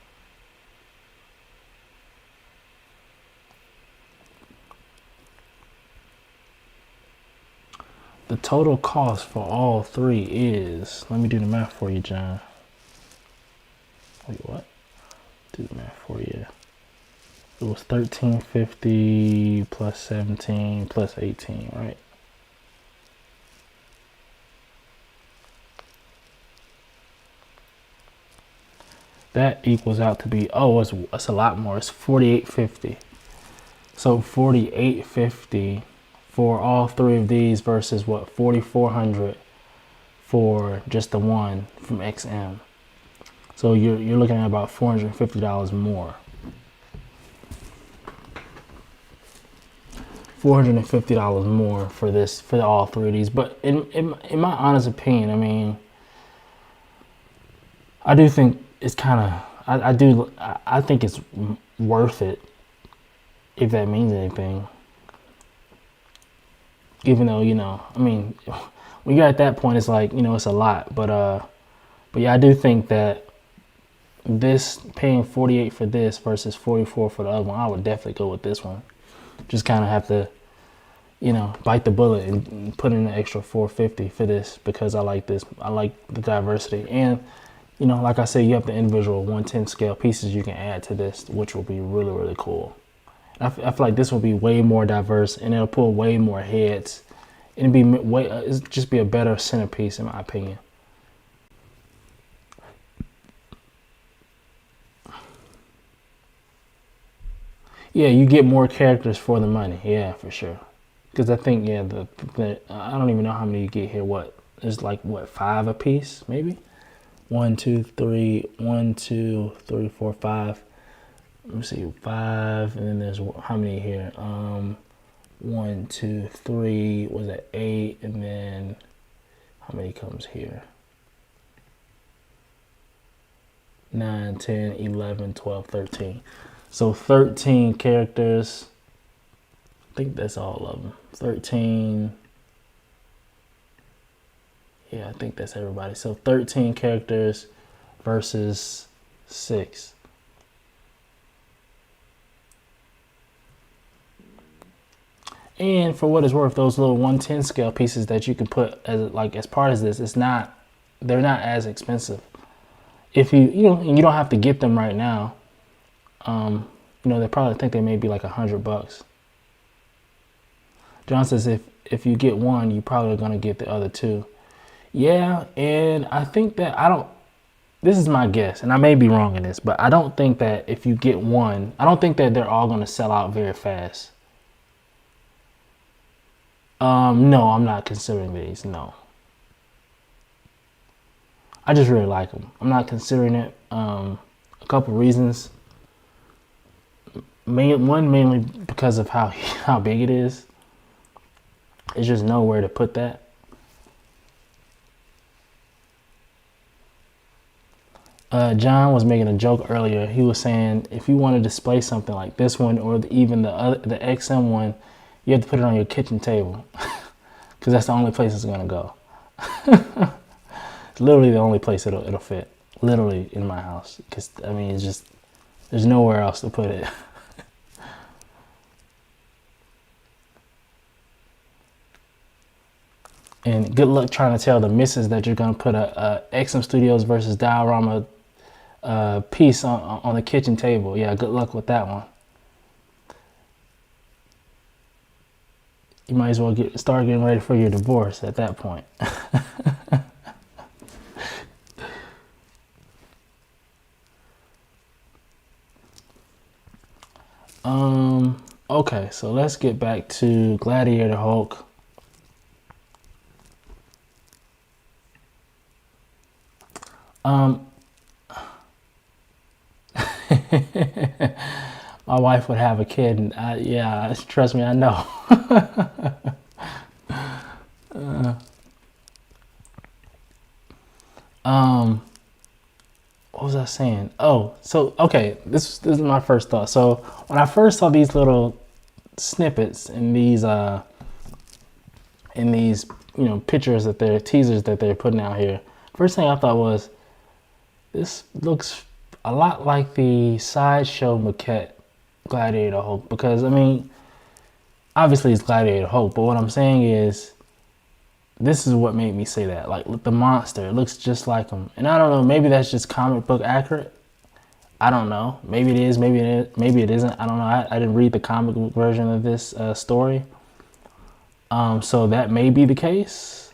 The total cost for all three is, let me do the math for you, John. Wait, what? Do the math for you. It was $13.50 plus 17 plus 18, right? That equals out to be, oh, it's a lot more. It's $48.50. So $48.50 for all three of these versus what, $4,400 for just the one from XM. So you're looking at about $450 more. $450 more for this, for all three of these. But in my honest opinion, I mean, I do think it's kind of, I think it's worth it, if that means anything. Even though, you know, I mean, when you're at that point, it's like, you know, it's a lot. But yeah, I do think that this, paying 48 for this versus 44 for the other one, I would definitely go with this one. Just kind of have to, you know, bite the bullet and put in an extra 450 for this because I like this. I like the diversity. And, you know, like I said, you have the individual 1/10 scale pieces you can add to this, which will be really, really cool. I feel like this will be way more diverse and it'll pull way more heads. It'll be it'll just be a better centerpiece in my opinion. Yeah, you get more characters for the money. Yeah, for sure. Because I think, yeah, I don't even know how many you get here. What, there's like, what, 5 a piece, maybe? 1, 2, 3, 1, 2, 3, 4, 5. Let me see, 5, and then there's how many here? 1, 2, 3, was that 8, and then how many comes here? 9, 10, 11, 12, 13. So 13 characters. I think that's all of them. 13. Yeah, I think that's everybody. So 13 characters versus 6. And for what it's worth, those little 1/10 scale pieces that you can put as part of this, they're not as expensive. If you know, and you don't have to get them right now. You know, they probably think they may be like $100. John says if you get one, you probably are gonna get the other two. Yeah, and I think that this is my guess, and I may be wrong in this, but I don't think that if you get one, I don't think that they're all gonna sell out very fast. No, I'm not considering these, no. I just really like them. I'm not considering it. A couple reasons. One, mainly because of how big it is. There's just nowhere to put that. John was making a joke earlier. He was saying if you want to display something like this one or even the XM one, you have to put it on your kitchen table because that's the only place it's gonna go. It's literally the only place it'll fit. Literally in my house, because I mean it's just there's nowhere else to put it. And good luck trying to tell the missus that you're gonna put a XM Studios versus Diorama piece on the kitchen table. Yeah, good luck with that one. You might as well start getting ready for your divorce at that point. Okay, so let's get back to Gladiator Hulk. My wife would have a kid, and yeah, trust me, I know. What was I saying? Oh, so okay, this is my first thought. So when I first saw these little snippets in these pictures that they're teasers that they're putting out here, first thing I thought was, this looks a lot like the Sideshow Maquette Gladiator Hulk, because I mean, obviously it's Gladiator Hulk, but what I'm saying is, this is what made me say that. Like the monster, it looks just like him, and I don't know, maybe that's just comic book accurate. I don't know. Maybe it is. Maybe it isn't. I don't know. I didn't read the comic book version of this story, so that may be the case.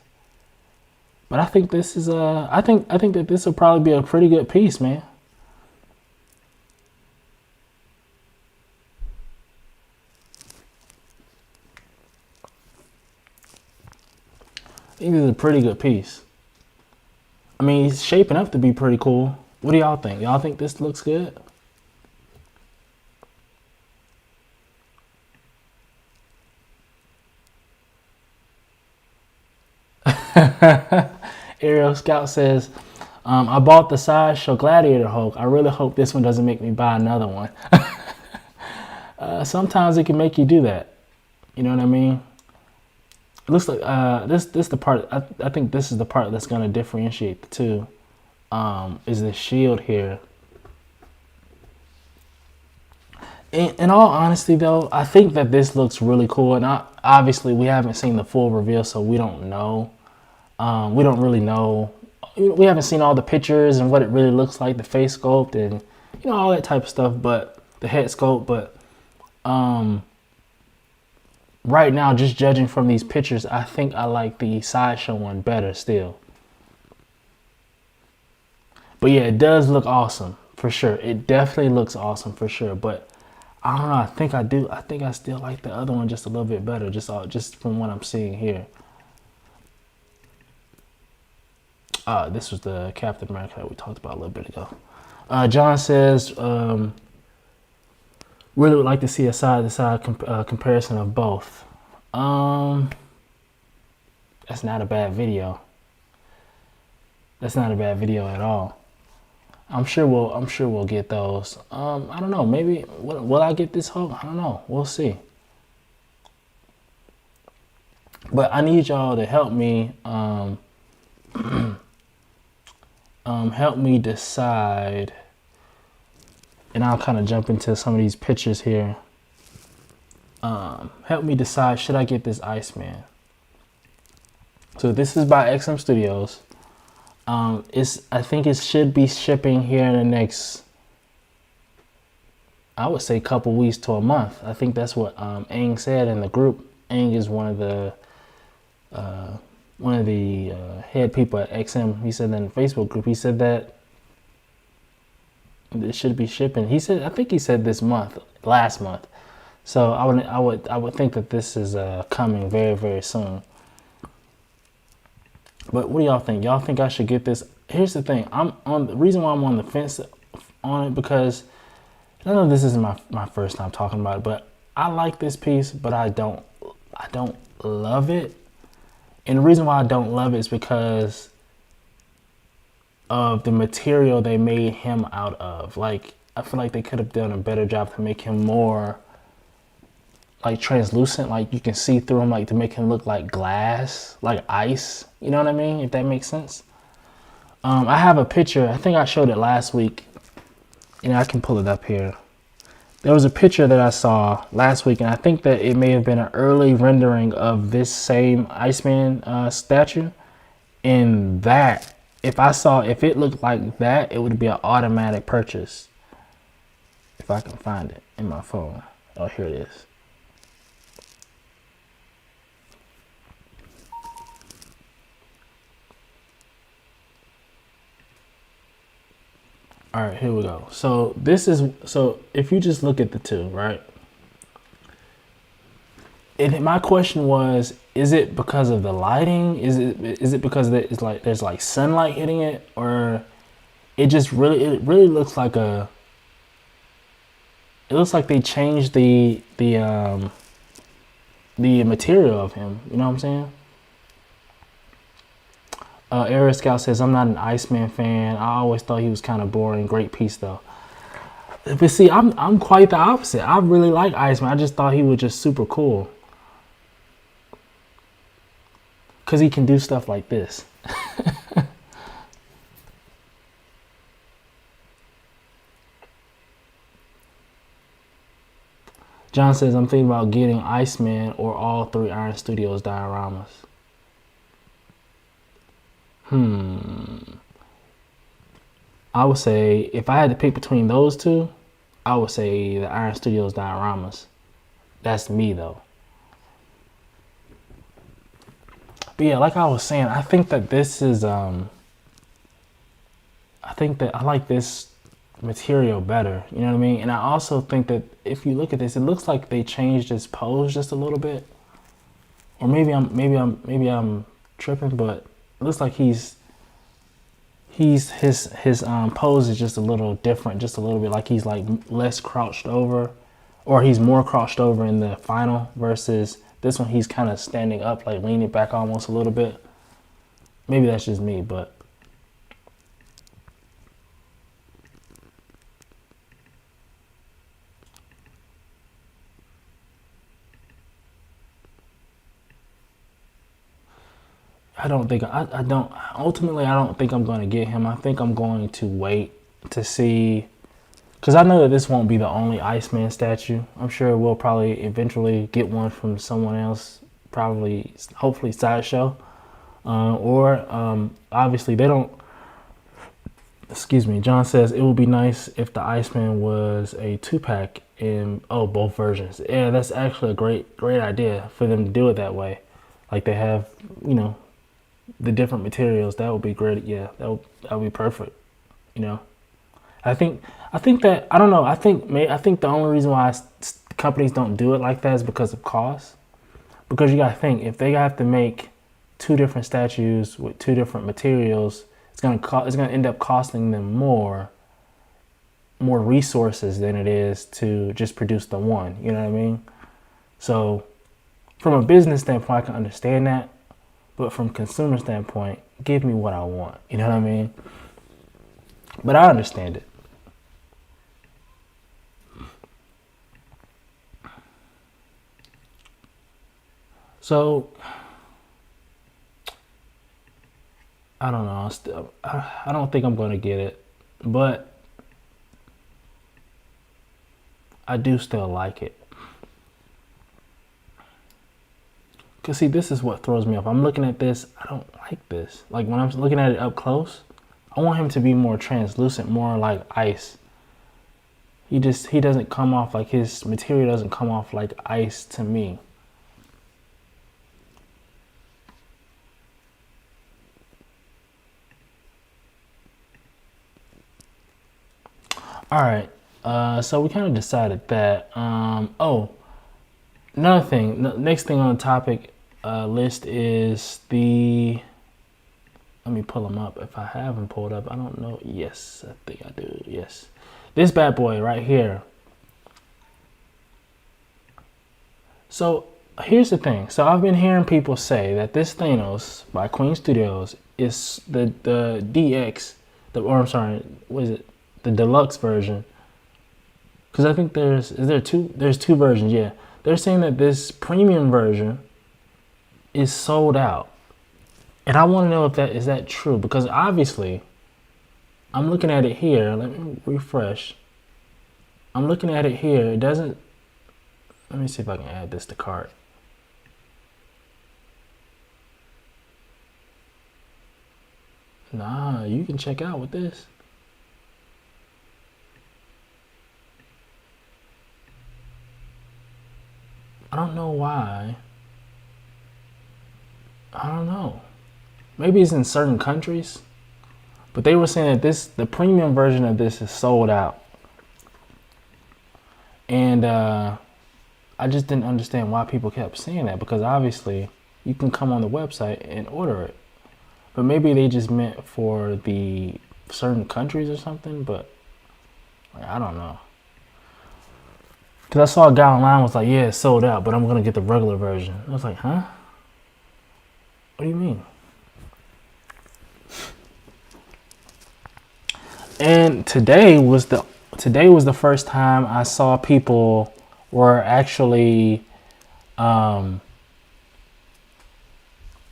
But I think this is I think that this will probably be a pretty good piece, man. I think this is a pretty good piece. I mean, he's shaping up to be pretty cool. What do y'all think? Y'all think this looks good? Ariel Scout says, I bought the Sideshow Gladiator Hulk. I really hope this one doesn't make me buy another one. Sometimes it can make you do that. You know what I mean? It looks like this the part, I think this is the part that's going to differentiate the two, is the shield here. In all honesty though, I think that this looks really cool, and obviously we haven't seen the full reveal, so we don't know. We don't really know. We haven't seen all the pictures and what it really looks like, the face sculpt and all that type of stuff, but the head sculpt, but right now, just judging from these pictures, I think I like the Sideshow one better still. But yeah, it does look awesome for sure. It definitely looks awesome for sure. But I don't know. I think I do. I think I still like the other one just a little bit better, just from what I'm seeing here. This was the Captain America that we talked about a little bit ago. John says, really would like to see a side-to-side comparison of both. That's not a bad video. That's not a bad video at all. I'm sure we'll get those. I don't know. Maybe will I get this Hulk? I don't know. We'll see. But I need y'all to help me. Help me decide. And I'll kind of jump into some of these pictures here. Help me decide, should I get this Iceman? So this is by XM Studios. I think it should be shipping here in the next I would say couple weeks to a month. I think that's what Aang said in the group. Aang is one of the head people at XM. He said that in the Facebook group. He said that it should be shipping. He said, I think he said this month, last month. So I would think that this is coming very, very soon. But what do y'all think? Y'all think I should get this? Here's the thing. The reason why I'm on the fence on it, because I know this isn't my first time talking about it, but I like this piece, but I don't love it. And the reason why I don't love it is because of the material they made him out of. Like, I feel like they could have done a better job to make him more like translucent, like you can see through him, like to make him look like glass, like ice. You know what I mean? If that makes sense. I have a picture. I think I showed it last week. You know, I can pull it up here. There was a picture that I saw last week, and I think that it may have been an early rendering of this same Iceman statue. And that, if it looked like that, it would be an automatic purchase. If I can find it in my phone. Oh, here it is. All right, here we go. So if you just look at the two, right? My question was, is it because of the lighting? Is it because it's like there's like sunlight hitting it, or it really looks like it looks like they changed the material of him. You know what I'm saying? Air Scout says, I'm not an Iceman fan. I always thought he was kind of boring. Great piece though. But see, I'm quite the opposite. I really like Iceman. I just thought he was just super cool. Cause he can do stuff like this. John says, I'm thinking about getting Iceman or all three Iron Studios dioramas. I would say, if I had to pick between those two, I would say the Iron Studios dioramas. That's me though. But yeah, like I was saying, I think that this is I think that I like this material better. You know what I mean? And I also think that if you look at this, it looks like they changed his pose just a little bit. Or maybe I'm tripping, but it looks like his pose is just a little different, just a little bit, like he's like less crouched over, or he's more crouched over in the final versus this one. He's kind of standing up, like leaning back almost a little bit. Maybe that's just me, but I don't think ultimately I don't think I'm going to get him. I think I'm going to wait to see, because I know that this won't be the only Iceman statue. I'm sure we'll probably eventually get one from someone else, probably, hopefully Sideshow, or obviously they don't. Excuse me. John says it would be nice if the Iceman was a 2-pack in both versions. Yeah, that's actually a great idea for them to do it that way, like they have, you know, the different materials. That would be great. Yeah, that would be perfect. You know, I think that, I don't know. I think the only reason why companies don't do it like that is because of cost. Because you gotta think, if they have to make 2 different statues with 2 different materials, it's gonna end up costing them more resources than it is to just produce the one. You know what I mean? So from a business standpoint, I can understand that. But from a consumer standpoint, give me what I want. You know what I mean? But I understand it. So I don't know. I don't think I'm going to get it, but I do still like it. Because see, this is what throws me off. I'm looking at this. I don't like this. Like when I'm looking at it up close, I want him to be more translucent, more like ice. He doesn't come off like, his material doesn't come off like ice to me. All right. So we kind of decided that. Oh, another thing. Next thing on the topic list is the. Let me pull them up. If I have them pulled up, I don't know. Yes, I think I do. Yes, this bad boy right here. So here's the thing. So I've been hearing people say that this Thanos by Queen Studios is the DX, or I'm sorry, what is it? The deluxe version. Because I think there's two versions. Yeah, they're saying that this premium version is sold out, and I want to know if that is that true, because obviously I'm looking at it here. Let me refresh. I'm looking at it here. It doesn't. Let me see if I can add this to cart. Nah, you can check out with this. I don't know why. I don't know. Maybe it's in certain countries. But they were saying that the premium version of this is sold out. And I just didn't understand why people kept saying that, because obviously you can come on the website and order it. But maybe they just meant for the certain countries or something, but I don't know. Because I saw a guy online was like, yeah, it's sold out, but I'm going to get the regular version. I was like, huh? What do you mean? And today was the first time I saw people were actually, it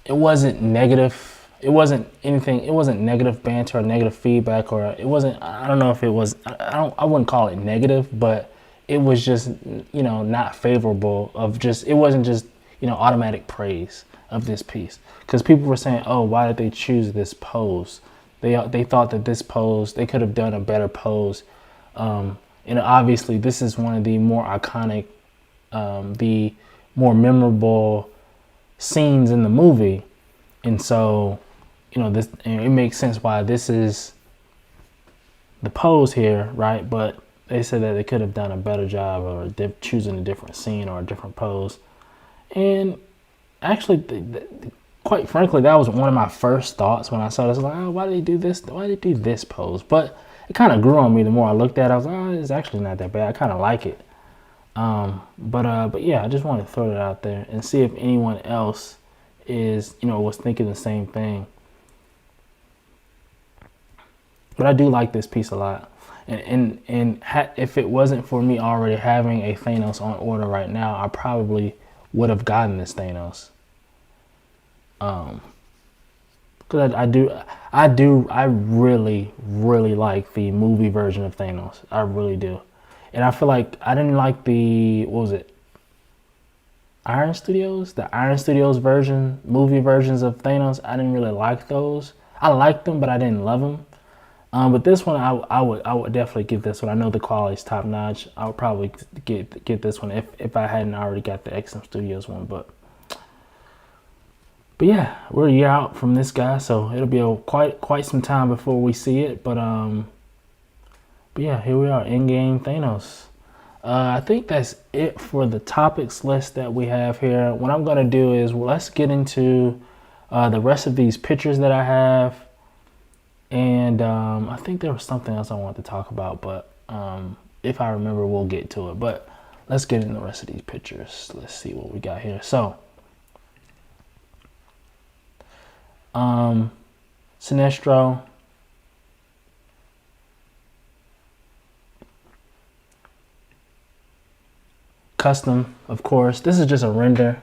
wasn't negative. It wasn't anything. It wasn't negative banter or negative feedback, or it wasn't. I don't know if it was. I wouldn't call it negative, but it was just, not favorable. It wasn't just, automatic praise of this piece, because people were saying, oh, why did they choose this pose? They thought that this pose, they could have done a better pose. And obviously this is one of the more iconic, the more memorable scenes in the movie. And so, it makes sense why this is the pose here, right? But they said that they could have done a better job of choosing a different scene or a different pose. And actually, quite frankly, that was one of my first thoughts when I saw this. Like, oh, why did they do this? Why did they do this pose? But it kind of grew on me the more I looked at it. I was like, oh, it's actually not that bad. I kind of like it. But yeah, I just wanted to throw it out there and see if anyone else was thinking the same thing. But I do like this piece a lot. And if it wasn't for me already having a Thanos on order right now, I probably would have gotten this Thanos. Because I really, really like the movie version of Thanos. I really do. And I feel like I didn't like the, what was it? Iron Studios? The Iron Studios movie versions of Thanos, I didn't really like those. I liked them, but I didn't love them. But this one, I would definitely give this one. I know the quality's top notch. I would probably get this one if I hadn't already got the XM Studios one. But yeah, we're a year out from this guy, so it'll be quite some time before we see it. But yeah, here we are, in-game Thanos. I think that's it for the topics list that we have here. What I'm gonna do is, let's get into the rest of these pictures that I have. And I think there was something else I wanted to talk about, but if I remember, we'll get to it. But let's get into the rest of these pictures. Let's see what we got here. So, Sinestro. Custom, of course. This is just a render.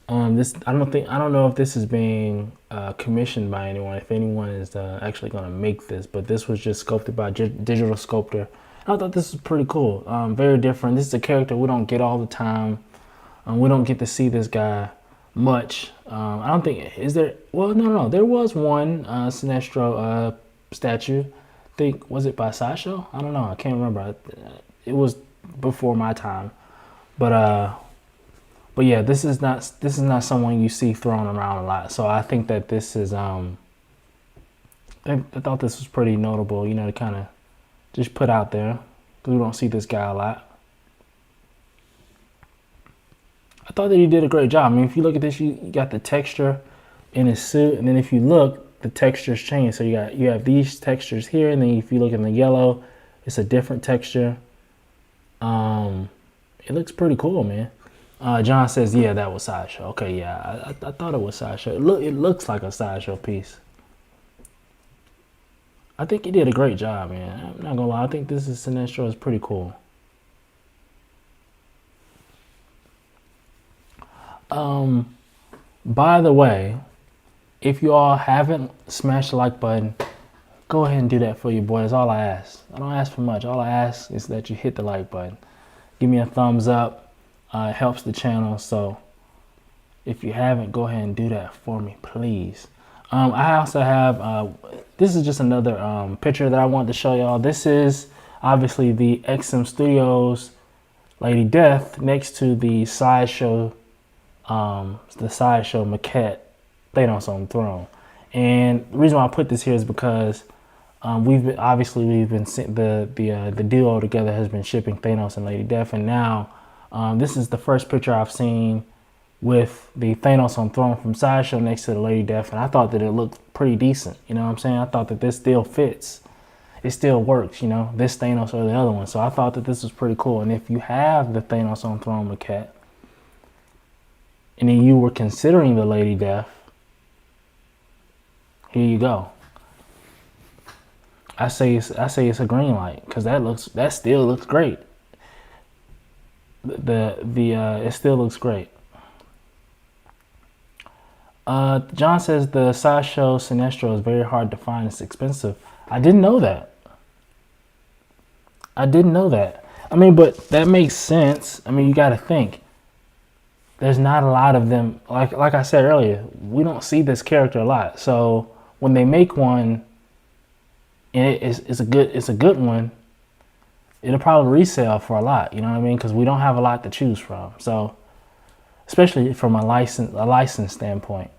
I don't know if this is being commissioned by anyone, if anyone is actually going to make this, but this was just sculpted by Digital Sculptor. I thought this was pretty cool. Very different. This is a character we don't get all the time. We don't get to see this guy much. I don't think, is there, well, no, there was one Sinestro statue. I think, was it by Sideshow? I don't know, I can't remember. it was before my time. But yeah, this is not someone you see thrown around a lot. So I think that this is I thought this was pretty notable, you know, to kind of just put out there, because we don't see this guy a lot. I thought that he did a great job. I mean, if you look at this, you got the texture in his suit, and then if you look, the textures change. So you have these textures here, and then if you look in the yellow, it's a different texture. It looks pretty cool, man. John says, yeah, that was Sideshow. Okay, yeah, I thought it was Sideshow. It looks like a Sideshow piece. I think he did a great job, man. I'm not gonna lie. I think this Sinestro is pretty cool. By the way, if you all haven't smashed the like button, go ahead and do that for you, boy. That's all I ask. I don't ask for much. All I ask is that you hit the like button. Give me a thumbs up. It helps the channel. So if you haven't, go ahead and do that for me, please. I also have, this is just another picture that I wanted to show y'all. This is obviously the XM Studios Lady Death next to the Sideshow Maquette Thanos on the Throne. And the reason why I put this here is because we've been the duo together has been shipping Thanos and Lady Death, and now this is the first picture I've seen with the Thanos on Throne from Sideshow next to the Lady Death, and I thought that it looked pretty decent. You know what I'm saying? I thought that this still fits. It still works, you know, this Thanos or the other one. So I thought that this was pretty cool. And if you have the Thanos on Throne Maquette, and then you were considering the Lady Death, here you go. I say it's a green light, because that still looks great. It still looks great. John says the Sideshow Sinestro is very hard to find. It's expensive. I didn't know that. I mean, but that makes sense. I mean, you got to think. There's not a lot of them. Like I said earlier, we don't see this character a lot. So when they make one, and it's a good one, it'll probably resell for a lot. You know what I mean? Because we don't have a lot to choose from. So especially from a license standpoint.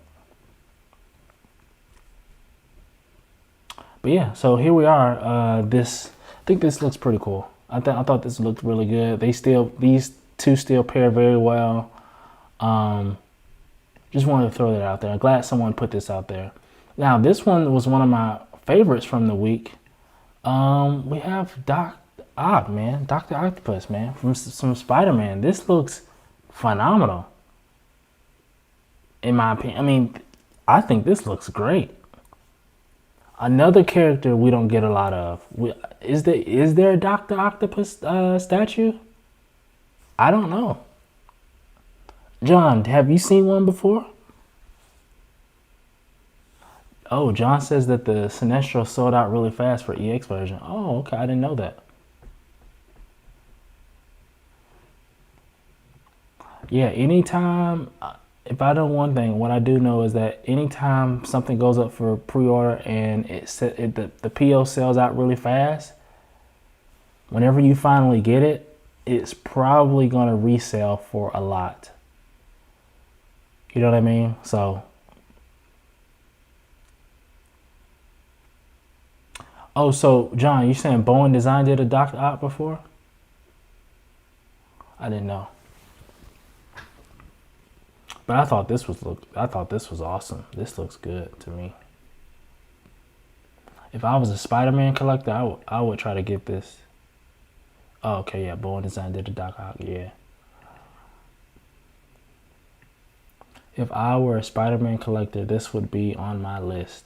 But yeah, so here we are. I think this looks pretty cool. I thought this looked really good. These two still pair very well. Just wanted to throw that out there. I'm glad someone put this out there. Now this one was one of my favorites from the week. We have Dr. Octopus, man, from Spider-Man. This looks phenomenal, in my opinion. I mean, I think this looks great. Another character we don't get a lot of. Is there a Dr. Octopus statue? I don't know. John, have you seen one before? Oh, John says that the Sinestro sold out really fast for EX version. Oh, okay, I didn't know that. Yeah, anytime, if I know one thing, what I do know is that anytime something goes up for pre-order and the PO sells out really fast, whenever you finally get it, it's probably going to resell for a lot. You know what I mean? So, oh, so John, you saying Bowen Design did a Dr. Ock before? I didn't know. But I thought this was awesome. This looks good to me. If I was a Spider-Man collector, I would try to get this. Oh, okay, yeah, Bowen Design did the Doc Ock, yeah. If I were a Spider-Man collector, this would be on my list.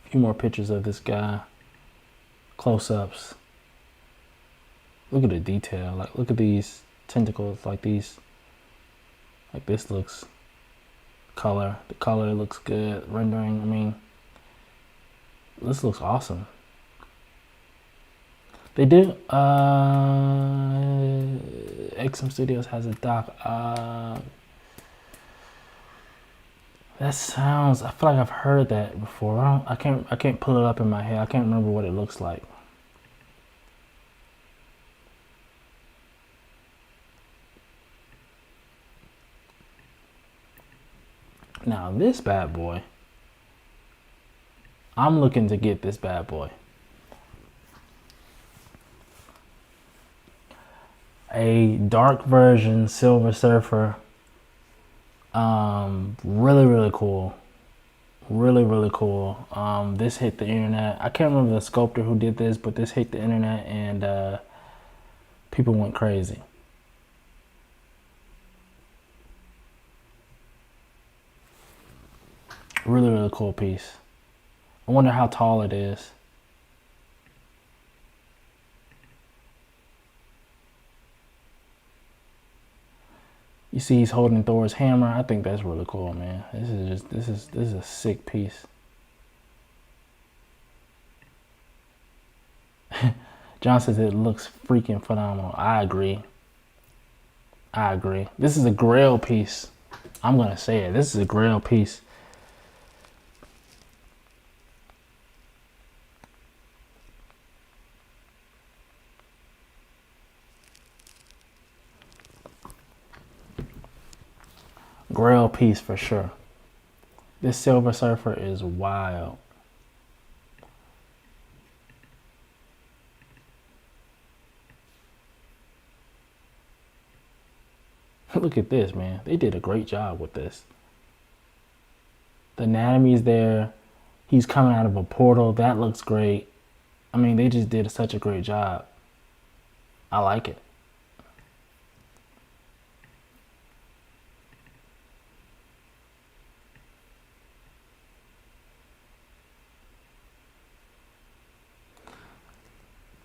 A few more pictures of this guy. Close-ups. Look at the detail. Like, look at these tentacles, like these. Like this looks the color looks good. Rendering, I mean, this looks awesome. They do. XM Studios has a doc. That sounds. I feel like I've heard that before. I can't pull it up in my head. I can't remember what it looks like. Now this bad boy. I'm looking to get this bad boy. A dark version Silver Surfer. Really cool. Really cool. This hit the internet. I can't remember the sculptor who did this, but this hit the internet and people went crazy. Really cool piece. I wonder how tall it is. You see he's holding Thor's hammer. I think that's really cool, man. This is a sick piece. John says it looks freaking phenomenal. I agree. This is a grail piece. I'm gonna say it. This is a grail piece. Grail piece for sure. This Silver Surfer is wild. Look at this, man. They did a great job with this. The anatomy's there. He's coming out of a portal. That looks great. I mean, they just did such a great job. I like it.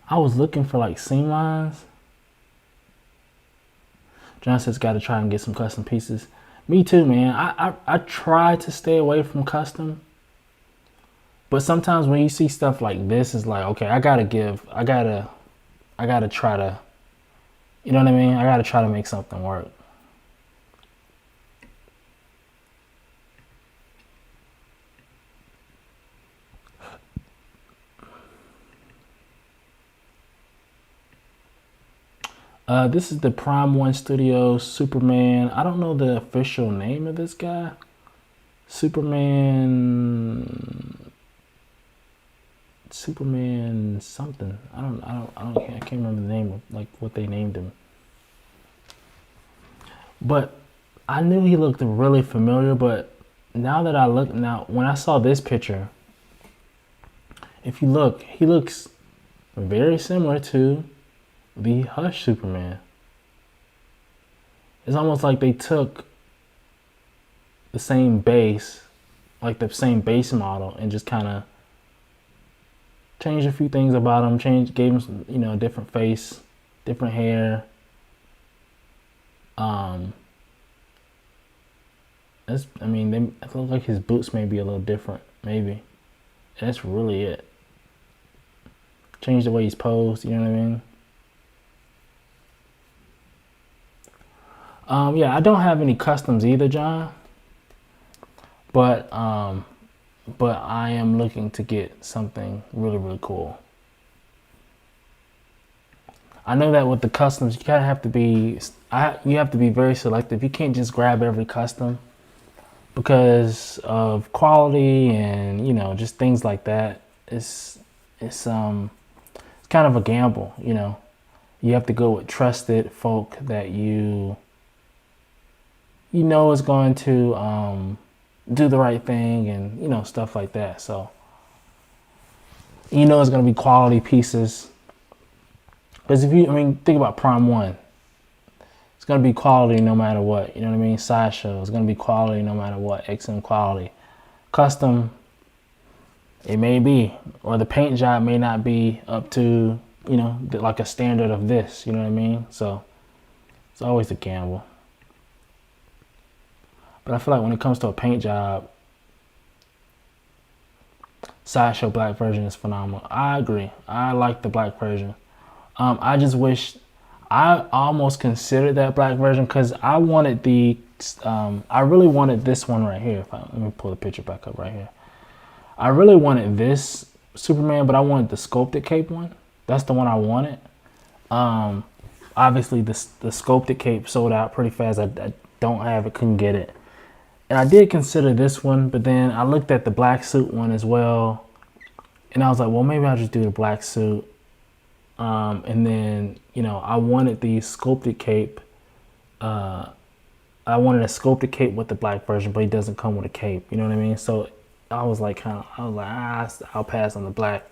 I was looking for like seam lines. John says got to try and get some custom pieces. Me too, man. I try to stay away from custom. But sometimes when you see stuff like this, it's like, okay, I gotta try to, you know what I mean? I gotta try to make something work. This is the Prime 1 Studios Superman. I don't know the official name of this guy. Superman something. I can't remember the name of like what they named him. But I knew he looked really familiar, but now when I saw this picture, if you look, he looks very similar to the Hush Superman. It's almost like they took the same base, like the same base model, and just kind of changed a few things about him. Gave him some, a different face, different hair. It looks like his boots may be a little different, maybe. That's really it. Change the way he's posed, you know what I mean? Yeah, I don't have any customs either, John. But I am looking to get something really cool. I know that with the customs, you have to be very selective. You can't just grab every custom because of quality and just things like that. It's kind of a gamble, You have to go with trusted folk that you know is going to do the right thing and stuff like that. So it's going to be quality pieces. Because think about Prime 1. It's going to be quality no matter what. You know what I mean? Sideshow is going to be quality no matter what. XM quality. Custom, it may be. Or the paint job may not be up to, like a standard of this. You know what I mean? So it's always a gamble. But I feel like when it comes to a paint job, Sideshow black version is phenomenal. I agree. I like the black version. I just wish I almost considered that black version because I wanted the I really wanted this one right here. Let me pull the picture back up right here. I really wanted this Superman, but I wanted the sculpted cape one. That's the one I wanted. Obviously the sculpted cape sold out pretty fast. I don't have it, couldn't get it. And I did consider this one, but then I looked at the black suit one as well. And I was like, well, maybe I'll just do the black suit. And then, you know, I wanted the sculpted cape. I wanted a sculpted cape with the black version, but he doesn't come with a cape. You know what I mean? So I was like, I'll pass on the black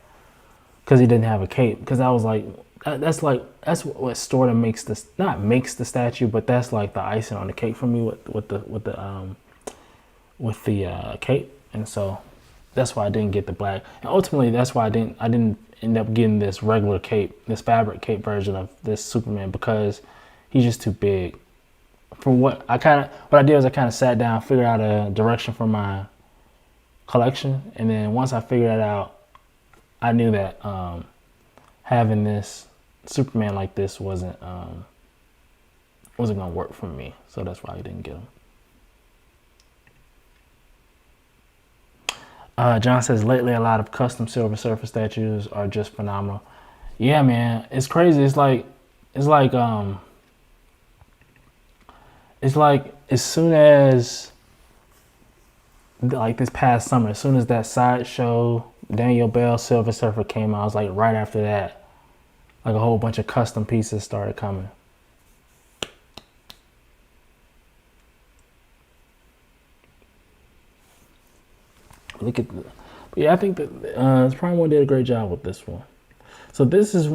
because he didn't have a cape. Because I was like, that's what sort of makes this, not makes the statue, but that's like the icing on the cake for me with the cape. And so that's why I didn't get the black. And ultimately, that's why I didn't end up getting this regular cape, this fabric cape version of this Superman, because he's just too big. For what I did was I kind of sat down, figured out a direction for my collection, and then once I figured that out, I knew that having this Superman like this wasn't gonna work for me. So that's why I didn't get him. John says, lately a lot of custom Silver Surfer statues are just phenomenal. Yeah, man, it's crazy. It's like as soon as like this past summer, as soon as that Sideshow Daniel Bell Silver Surfer came out, I was like right after that, like a whole bunch of custom pieces started coming. Look at the, yeah, I think that Prime One did a great job with this one. So this is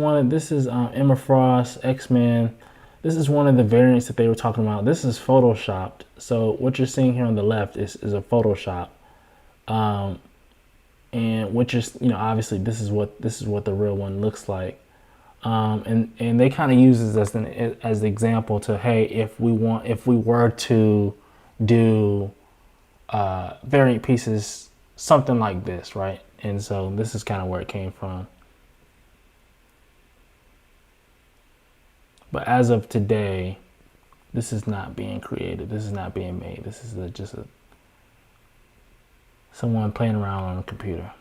Emma Frost, X-Men. This is one of the variants that they were talking about. This is photoshopped. So what you're seeing here on the left is a Photoshop. And which is, you know, obviously this is what the real one looks like. And they kind of use this as the example to, hey, if we were to do variant pieces, something like this, right? And so this is kind of where it came from. But as of today, this is not being created. This is not being made. This is just someone playing around on a computer.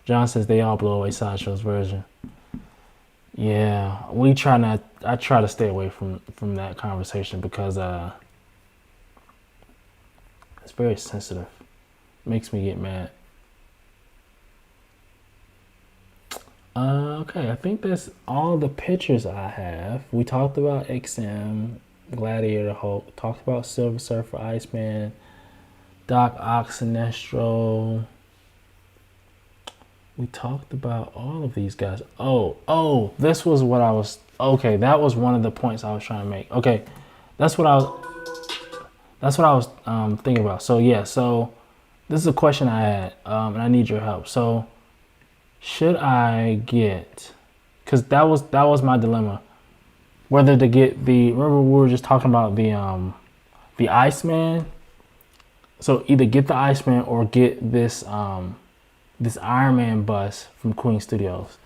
John says they all blow away Sideshow's version. Yeah, I try to stay away from that conversation because it's very sensitive. It makes me get mad. Okay, I think that's all the pictures I have. We talked about XM, Gladiator, Hulk, talked about Silver Surfer, Iceman, Doc Ock, Sinestro. We talked about all of these guys. Oh, this was what I was, okay, that was one of the points I was trying to make. Okay, that's what I was thinking about. So yeah, so this is a question I had, and I need your help. So should I get, because that was my dilemma, whether to get remember we were just talking about the Iceman. So either get the Iceman or get this Iron Man bust from Queen Studios.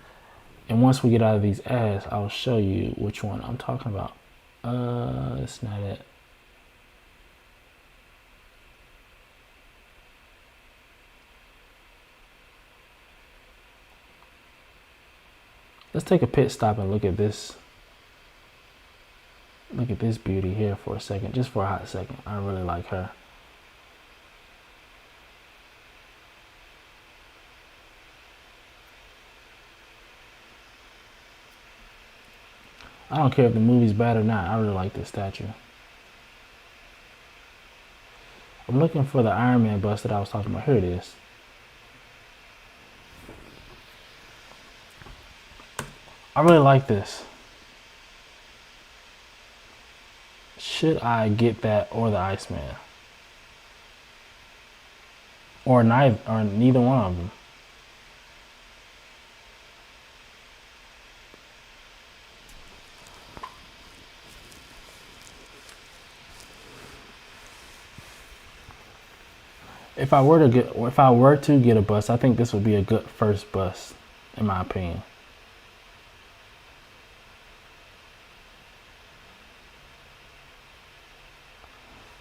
And once we get out of these ads, I'll show you which one I'm talking about. That's not it. Let's take a pit stop and look at this. Look at this beauty here for a second, just for a hot second. I really like her. I don't care if the movie's bad or not. I really like this statue. I'm looking for the Iron Man bust that I was talking about. Here it is. I really like this. Should I get that or the Iceman? Or neither one of them? if I were to get a bust, I think this would be a good first bust, in my opinion.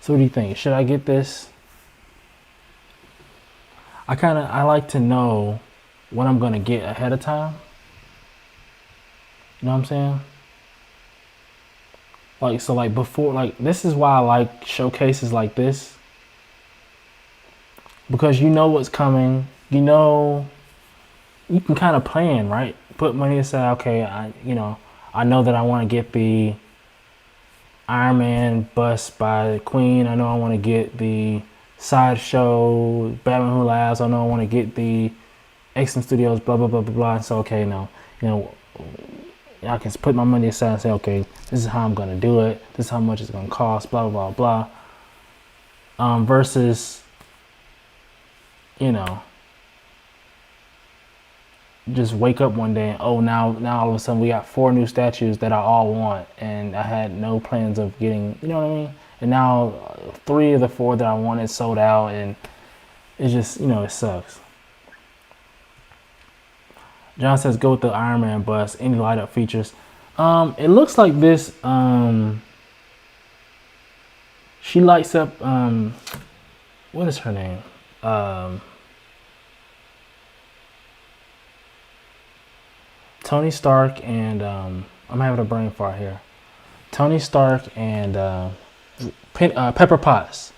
So what do you think? Should I get this? I like to know what I'm gonna get ahead of time. You know what I'm saying? Like, so like before, like this is why I like showcases like this. Because you know what's coming. You know, you can kind of plan, right? Put money aside. Okay, I know that I want to get the Iron Man bust by Queen. I know I want to get the Sideshow Batman Who Laughs. I know I want to get the XLIII Studios. Blah blah blah blah blah. And so okay, now I can put my money aside and say, okay, this is how I'm gonna do it. This is how much it's gonna cost. Blah blah blah blah. Versus, just wake up one day and now all of a sudden we got 4 new statues that I all want, and I had no plans of getting, you know what I mean? And now 3 of the 4 that I wanted sold out, and it's just, it sucks. John says go with the Iron Man bust. Any light up features? It looks like this. She lights up. What is her name? Tony Stark and I'm having a brain fart here. Tony Stark and Pepper Potts.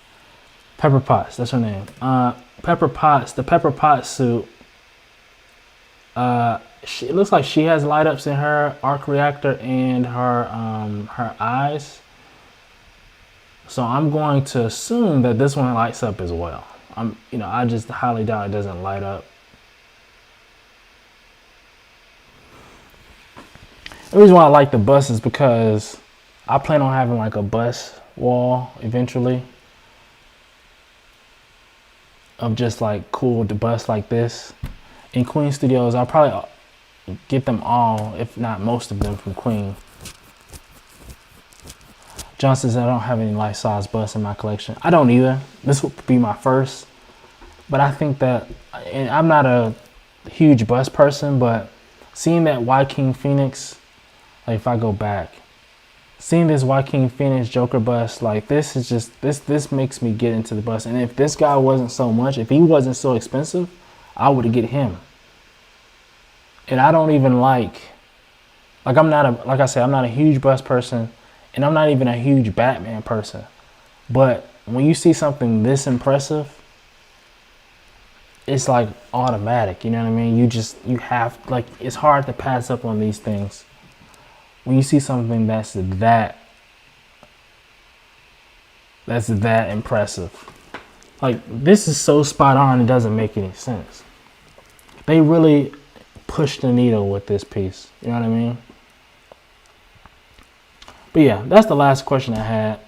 Pepper Potts, that's her name. Pepper Potts, the Pepper Potts suit. It looks like she has light ups in her arc reactor and her eyes. So I'm going to assume that this one lights up as well. I just highly doubt it doesn't light up. The reason why I like the bus is because I plan on having like a bus wall eventually of just like cool bus like this. In Queen Studios, I'll probably get them all, if not most of them, from Queen. John says I don't have any life-size busts in my collection. I don't either. This would be my first. But I think that, and I'm not a huge bust person, but seeing that Joaquin Phoenix, like if I go back, seeing this Joaquin Phoenix Joker bust, like this is just, this makes me get into the bust. And if this guy wasn't so much, if he wasn't so expensive, I would get him. And I don't even like I said, I'm not a huge bust person, and I'm not even a huge Batman person. But when you see something this impressive, it's like automatic, you know what I mean? You have, like, it's hard to pass up on these things. When you see something that's that impressive. Like, this is so spot on, it doesn't make any sense. They really pushed the needle with this piece, you know what I mean? But yeah, that's the last question I had.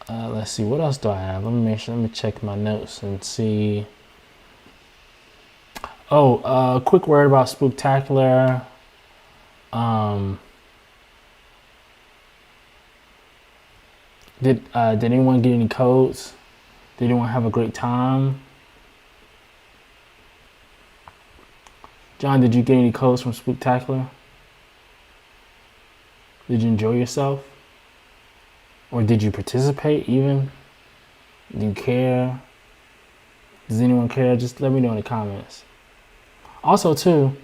Let's see, what else do I have? Let me check my notes and see. Oh, quick word about Spooktacular. Did anyone get any codes? Did anyone have a great time? John, did you get any codes from Spooktacular? Did you enjoy yourself? Or did you participate even? Do you care? Does anyone care? Just let me know in the comments. Also too,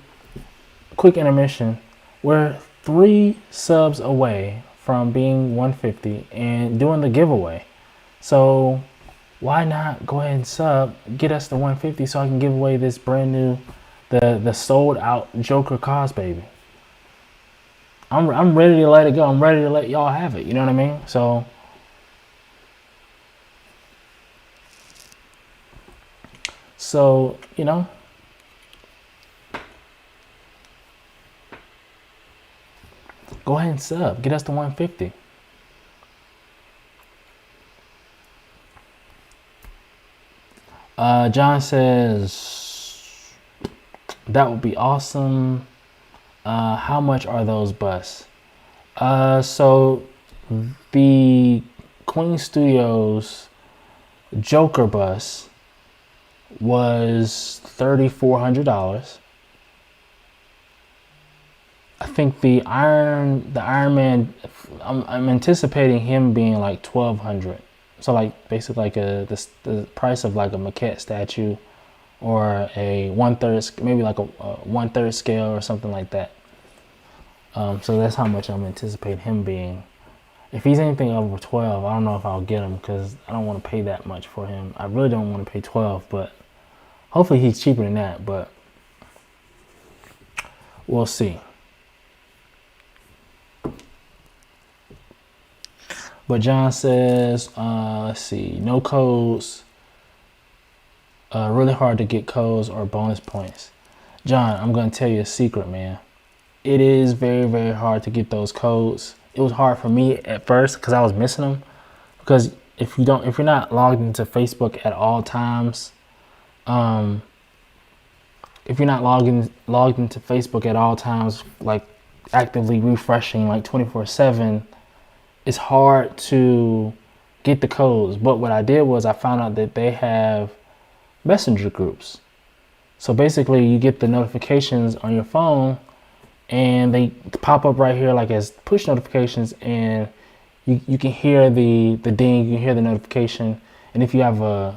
quick intermission. We're 3 subs away from being 150 and doing the giveaway. So why not go ahead and sub, get us to 150 so I can give away this brand new, the sold out Joker cos baby. I'm ready to let it go. I'm ready to let y'all have it. You know what I mean? So you know, go ahead and sub. Get us to 150. John says that would be awesome. How much are those busts? So the Queen Studios Joker bust was $3,400. I think the Iron Man, I'm anticipating him being like $1,200. So like basically like the price of like a Maquette statue, or a 1/3, maybe like a 1/3 scale or something like that. So that's how much I'm anticipating him being. If he's anything over 12, I don't know if I'll get him, because I don't want to pay that much for him. I really don't want to pay 12, but hopefully he's cheaper than that, but we'll see. But John says, let's see, no codes. Really hard to get codes or bonus points. John, I'm going to tell you a secret, man. It is very, very hard to get those codes. It was hard for me at first because I was missing them. Because if you're not logged into Facebook at all times, if you're not logged into Facebook at all times, like actively refreshing like 24/7, it's hard to get the codes. But what I did was I found out that they have messenger groups. So basically you get the notifications on your phone and they pop up right here like as push notifications, and you can hear the ding, you can hear the notification. And if you have a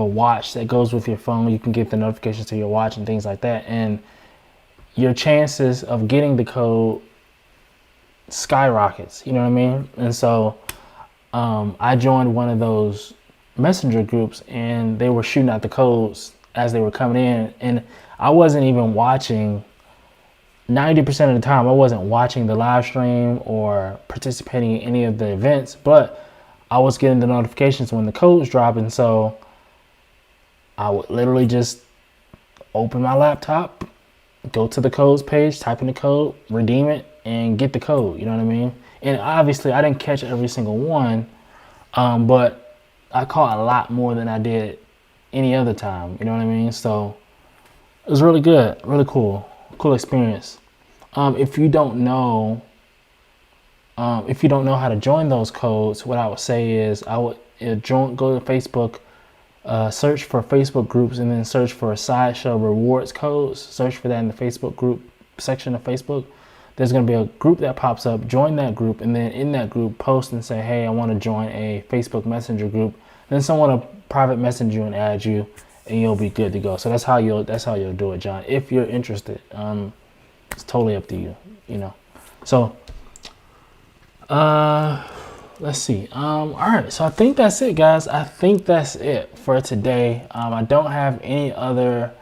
watch that goes with your phone, you can get the notifications to your watch and things like that. And your chances of getting the code skyrockets, you know what I mean? And so I joined one of those messenger groups, and they were shooting out the codes as they were coming in, and I wasn't even watching. 90% of the time I wasn't watching the live stream or participating in any of the events, but I was getting the notifications when the codes drop. And so I would literally just open my laptop, go to the codes page, type in the code, redeem it, and get the code, you know what I mean? And obviously I didn't catch every single one, but I caught a lot more than I did any other time, you know what I mean? So it was really good, really cool experience. If you don't know how to join those codes, what I would say is I would go to Facebook, search for Facebook groups, and then search for Sideshow rewards codes. Search for that in the Facebook group section of Facebook. There's going to be a group that pops up. Join that group, and then in that group post and say, hey, I want to join a Facebook Messenger group. Then someone will private message you and add you, and you'll be good to go. So that's how you'll do it, John, if you're interested. It's totally up to you, you know. So let's see. All right, so I think that's it, guys. I think that's it for today. I don't have any other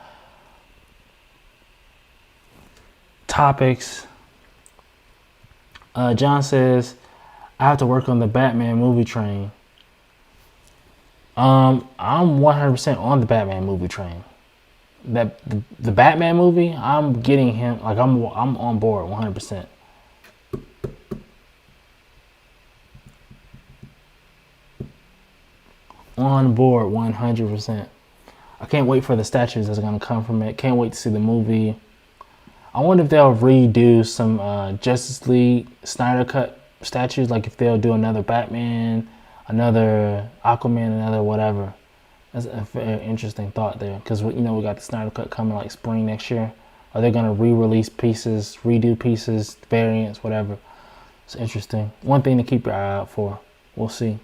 topics. John says I have to work on the Batman movie train. I'm 100% on the Batman movie train. That the Batman movie, I'm getting him, like I'm on board 100%. On board 100%. I can't wait for the statues that's gonna come from it. Can't wait to see the movie. I wonder if they'll redo some Justice League Snyder Cut statues, like if they'll do another Batman, another Aquaman, another whatever. That's a very interesting thought there, because we got the Snyder Cut coming like spring next year. Are they gonna re-release pieces, redo pieces, variants, whatever? It's interesting. One thing to keep your eye out for. We'll see.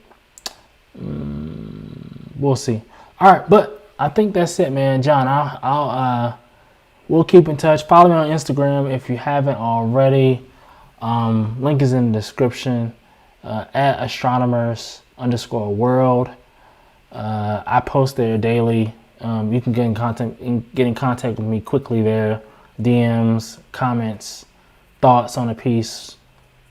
We'll see. All right, but I think that's it, man. John, we'll keep in touch. Follow me on Instagram if you haven't already. Link is in the description. At Astroknomers_world. I post there daily. You can get in contact with me quickly there. DMs, comments, thoughts on a piece.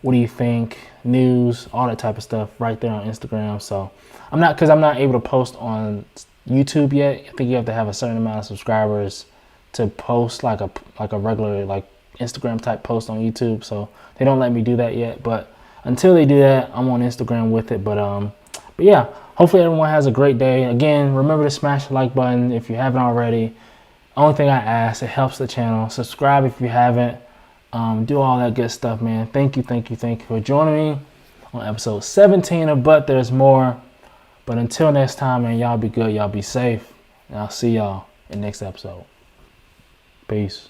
What do you think? News, all that type of stuff right there on Instagram. So I'm not able to post on YouTube yet. I think you have to have a certain amount of subscribers to post like a regular like Instagram type post on YouTube. So they don't let me do that yet. But until they do that, I'm on Instagram with it. But yeah, hopefully everyone has a great day. Again, remember to smash the like button if you haven't already. Only thing I ask, it helps the channel. Subscribe if you haven't. Do all that good stuff, man. Thank you for joining me on episode 17 of But There's More. But until next time, man, y'all be good, y'all be safe, and I'll see y'all in the next episode. Peace.